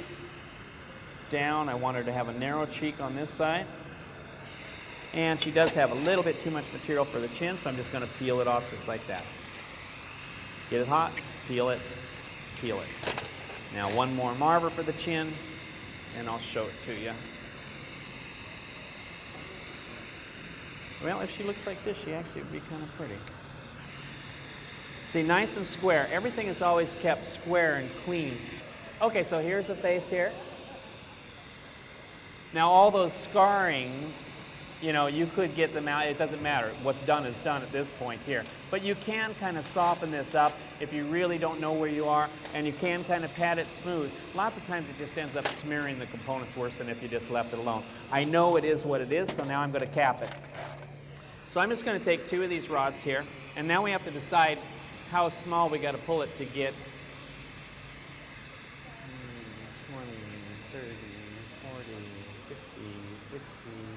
down, I want her to have a narrow cheek on this side. And she does have a little bit too much material for the chin, so I'm just going to peel it off just like that. Get it hot, peel it, peel it. Now one more marver for the chin, and I'll show it to you. Well, if she looks like this, she actually would be kind of pretty. See, nice and square. Everything is always kept square and clean. Okay, so here's the face here. Now all those scarrings, you know, you could get them out. It doesn't matter. What's done is done at this point here. But you can kind of soften this up if you really don't know where you are, and you can kind of pat it smooth. Lots of times it just ends up smearing the components worse than if you just left it alone. I know it is what it is, so now I'm going to cap it. So I'm just going to take two of these rods here, and now we have to decide how small we got to pull it to get 20, 30, 40, 50, 60,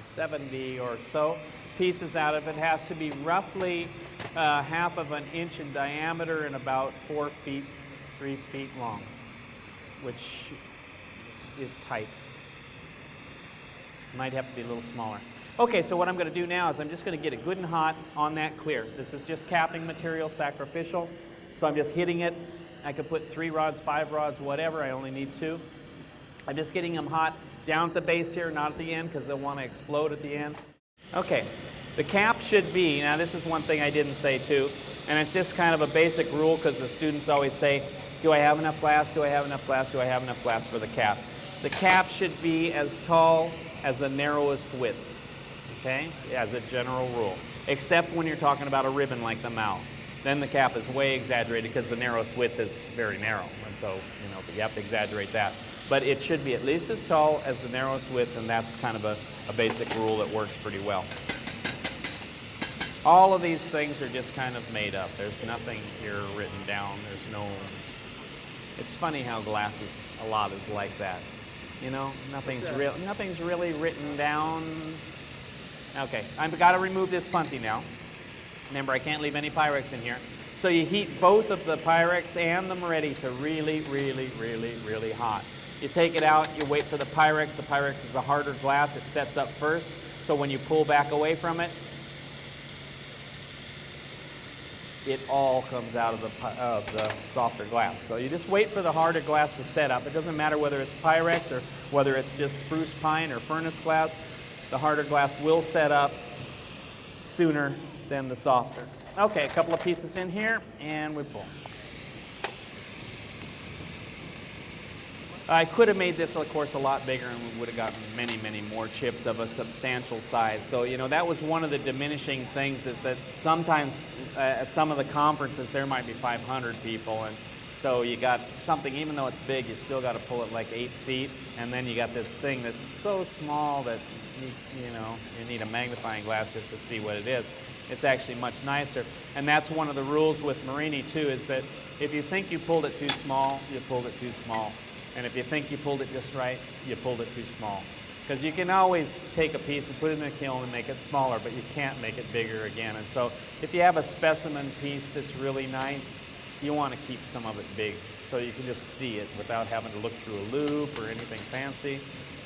70 or so pieces out of it. Has to be roughly half of an inch in diameter and about 4 feet, 3 feet long, which is tight. Might have to be a little smaller. Okay, so what I'm going to do now is I'm just going to get it good and hot on that clear. This is just capping material, sacrificial. So I'm just hitting it. I could put 3 rods, 5 rods, whatever. I only need 2. I'm just getting them hot down at the base here, not at the end, because they'll want to explode at the end. Okay, the cap should be, now this is one thing I didn't say too, and it's just kind of a basic rule because the students always say, do I have enough glass, do I have enough glass, do I have enough glass for the cap? The cap should be as tall as the narrowest width, okay, as a general rule, except when you're talking about a ribbon like the mouth. Then the cap is way exaggerated because the narrowest width is very narrow, and so you have to exaggerate that. But it should be at least as tall as the narrowest width, and that's kind of a basic rule that works pretty well. All of these things are just kind of made up. There's nothing here written down. There's no... It's funny how glass is, a lot is like that. You know, nothing's really written down. Okay, I've got to remove this punty now. Remember, I can't leave any Pyrex in here. So you heat both of the Pyrex and the Moretti to really, really, really, really hot. You take it out, you wait for the Pyrex. The Pyrex is a harder glass. It sets up first. So when you pull back away from it, it all comes out of the softer glass. So you just wait for the harder glass to set up. It doesn't matter whether it's Pyrex or whether it's just spruce pine or furnace glass. The harder glass will set up sooner than the softer. Okay, a couple of pieces in here, and we pull. I could have made this, of course, a lot bigger, and we would have gotten many, many more chips of a substantial size. So, you know, that was one of the diminishing things, is that sometimes at some of the conferences there might be 500 people, and so you got something, even though it's big, you still got to pull it like 8 feet, and then you got this thing that's so small that you need a magnifying glass just to see what it is. It's actually much nicer, and that's one of the rules with murrine too, is that if you think you pulled it too small, you pulled it too small. And if you think you pulled it just right, you pulled it too small. Because you can always take a piece and put it in a kiln and make it smaller, but you can't make it bigger again. And so if you have a specimen piece that's really nice, you want to keep some of it big so you can just see it without having to look through a loop or anything fancy.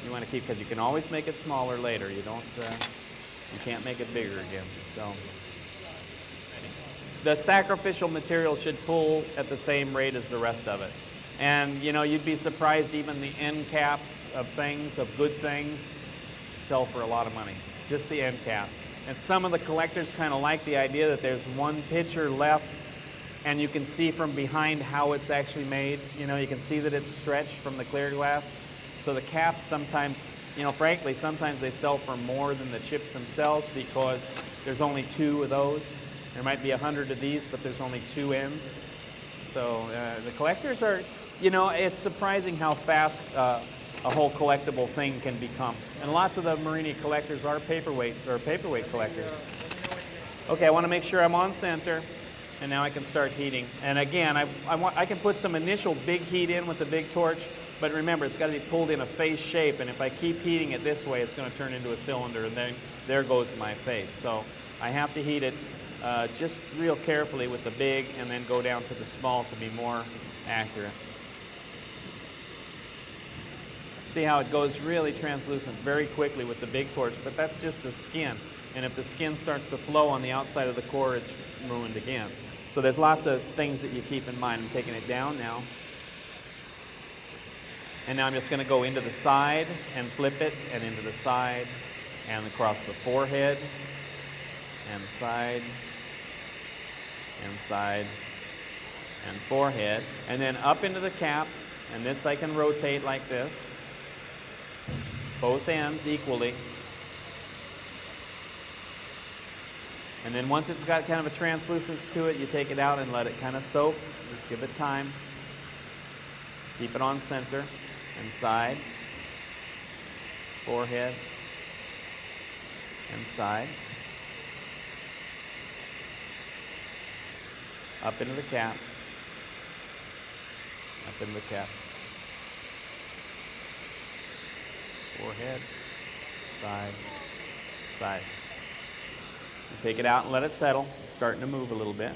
You want to keep, because you can always make it smaller later. You can't make it bigger again. So the sacrificial material should pull at the same rate as the rest of it. And, you know, you'd be surprised, even the end caps of things, of good things, sell for a lot of money. Just the end cap. And some of the collectors kind of like the idea that there's one picture left, and you can see from behind how it's actually made. You know, you can see that it's stretched from the clear glass. So the caps sometimes, you know, frankly, sometimes they sell for more than the chips themselves because there's only 2 of those. There might be 100 of these, but there's only 2 ends. So the collectors are... You know, it's surprising how fast a whole collectible thing can become. And lots of the murrine collectors are paperweight collectors. Okay, I want to make sure I'm on center, and now I can start heating. And again, I can put some initial big heat in with the big torch, but remember, it's got to be pulled in a face shape, and if I keep heating it this way, it's going to turn into a cylinder, and then there goes my face. So I have to heat it just real carefully with the big, and then go down to the small to be more accurate. See how it goes really translucent very quickly with the big torch, but that's just the skin. And if the skin starts to flow on the outside of the core, it's ruined again. So there's lots of things that you keep in mind. I'm taking it down now. And now I'm just going to go into the side and flip it, and into the side, and across the forehead, and side, and side, and forehead. And then up into the caps, and this I can rotate like this. Both ends equally. And then once it's got kind of a translucence to it, you take it out and let it kind of soak. Just give it time. Keep it on center and side, forehead, and side. Up into the cap. Up into the cap. Forehead, side, side. You take it out and let it settle. It's starting to move a little bit.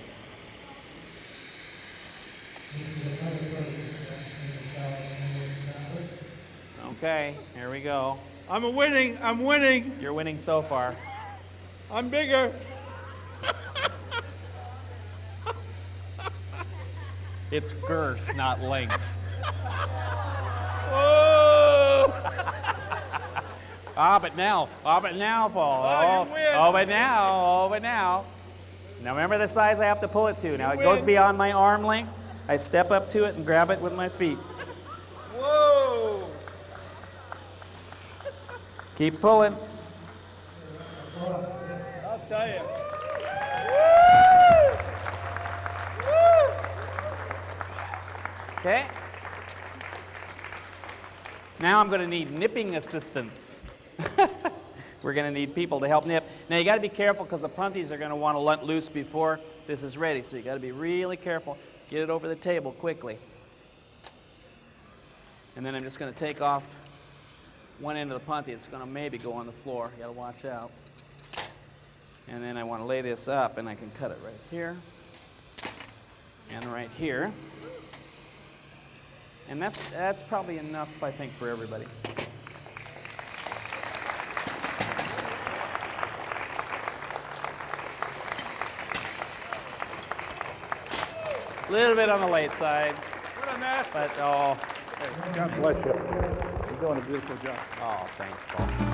Okay, here we go. I'm winning. You're winning so far. I'm bigger. It's girth, not length. Oh! But now, Paul. I can win. But now. Now remember the size I have to pull it to. Now it goes beyond my arm length. I step up to it and grab it with my feet. Whoa! Keep pulling. I'll tell you. Okay. Now I'm going to need nipping assistance. We're going to need people to help nip. Now you got to be careful because the punties are going to want to let loose before this is ready. So you got to be really careful. Get it over the table quickly. And then I'm just going to take off one end of the punty. It's going to maybe go on the floor. You got to watch out. And then I want to lay this up, and I can cut it right here and right here. And that's probably enough, I think, for everybody. A little bit on the late side, What a mess. but oh, God bless you. You're doing a beautiful job. oh, thanks, Paul.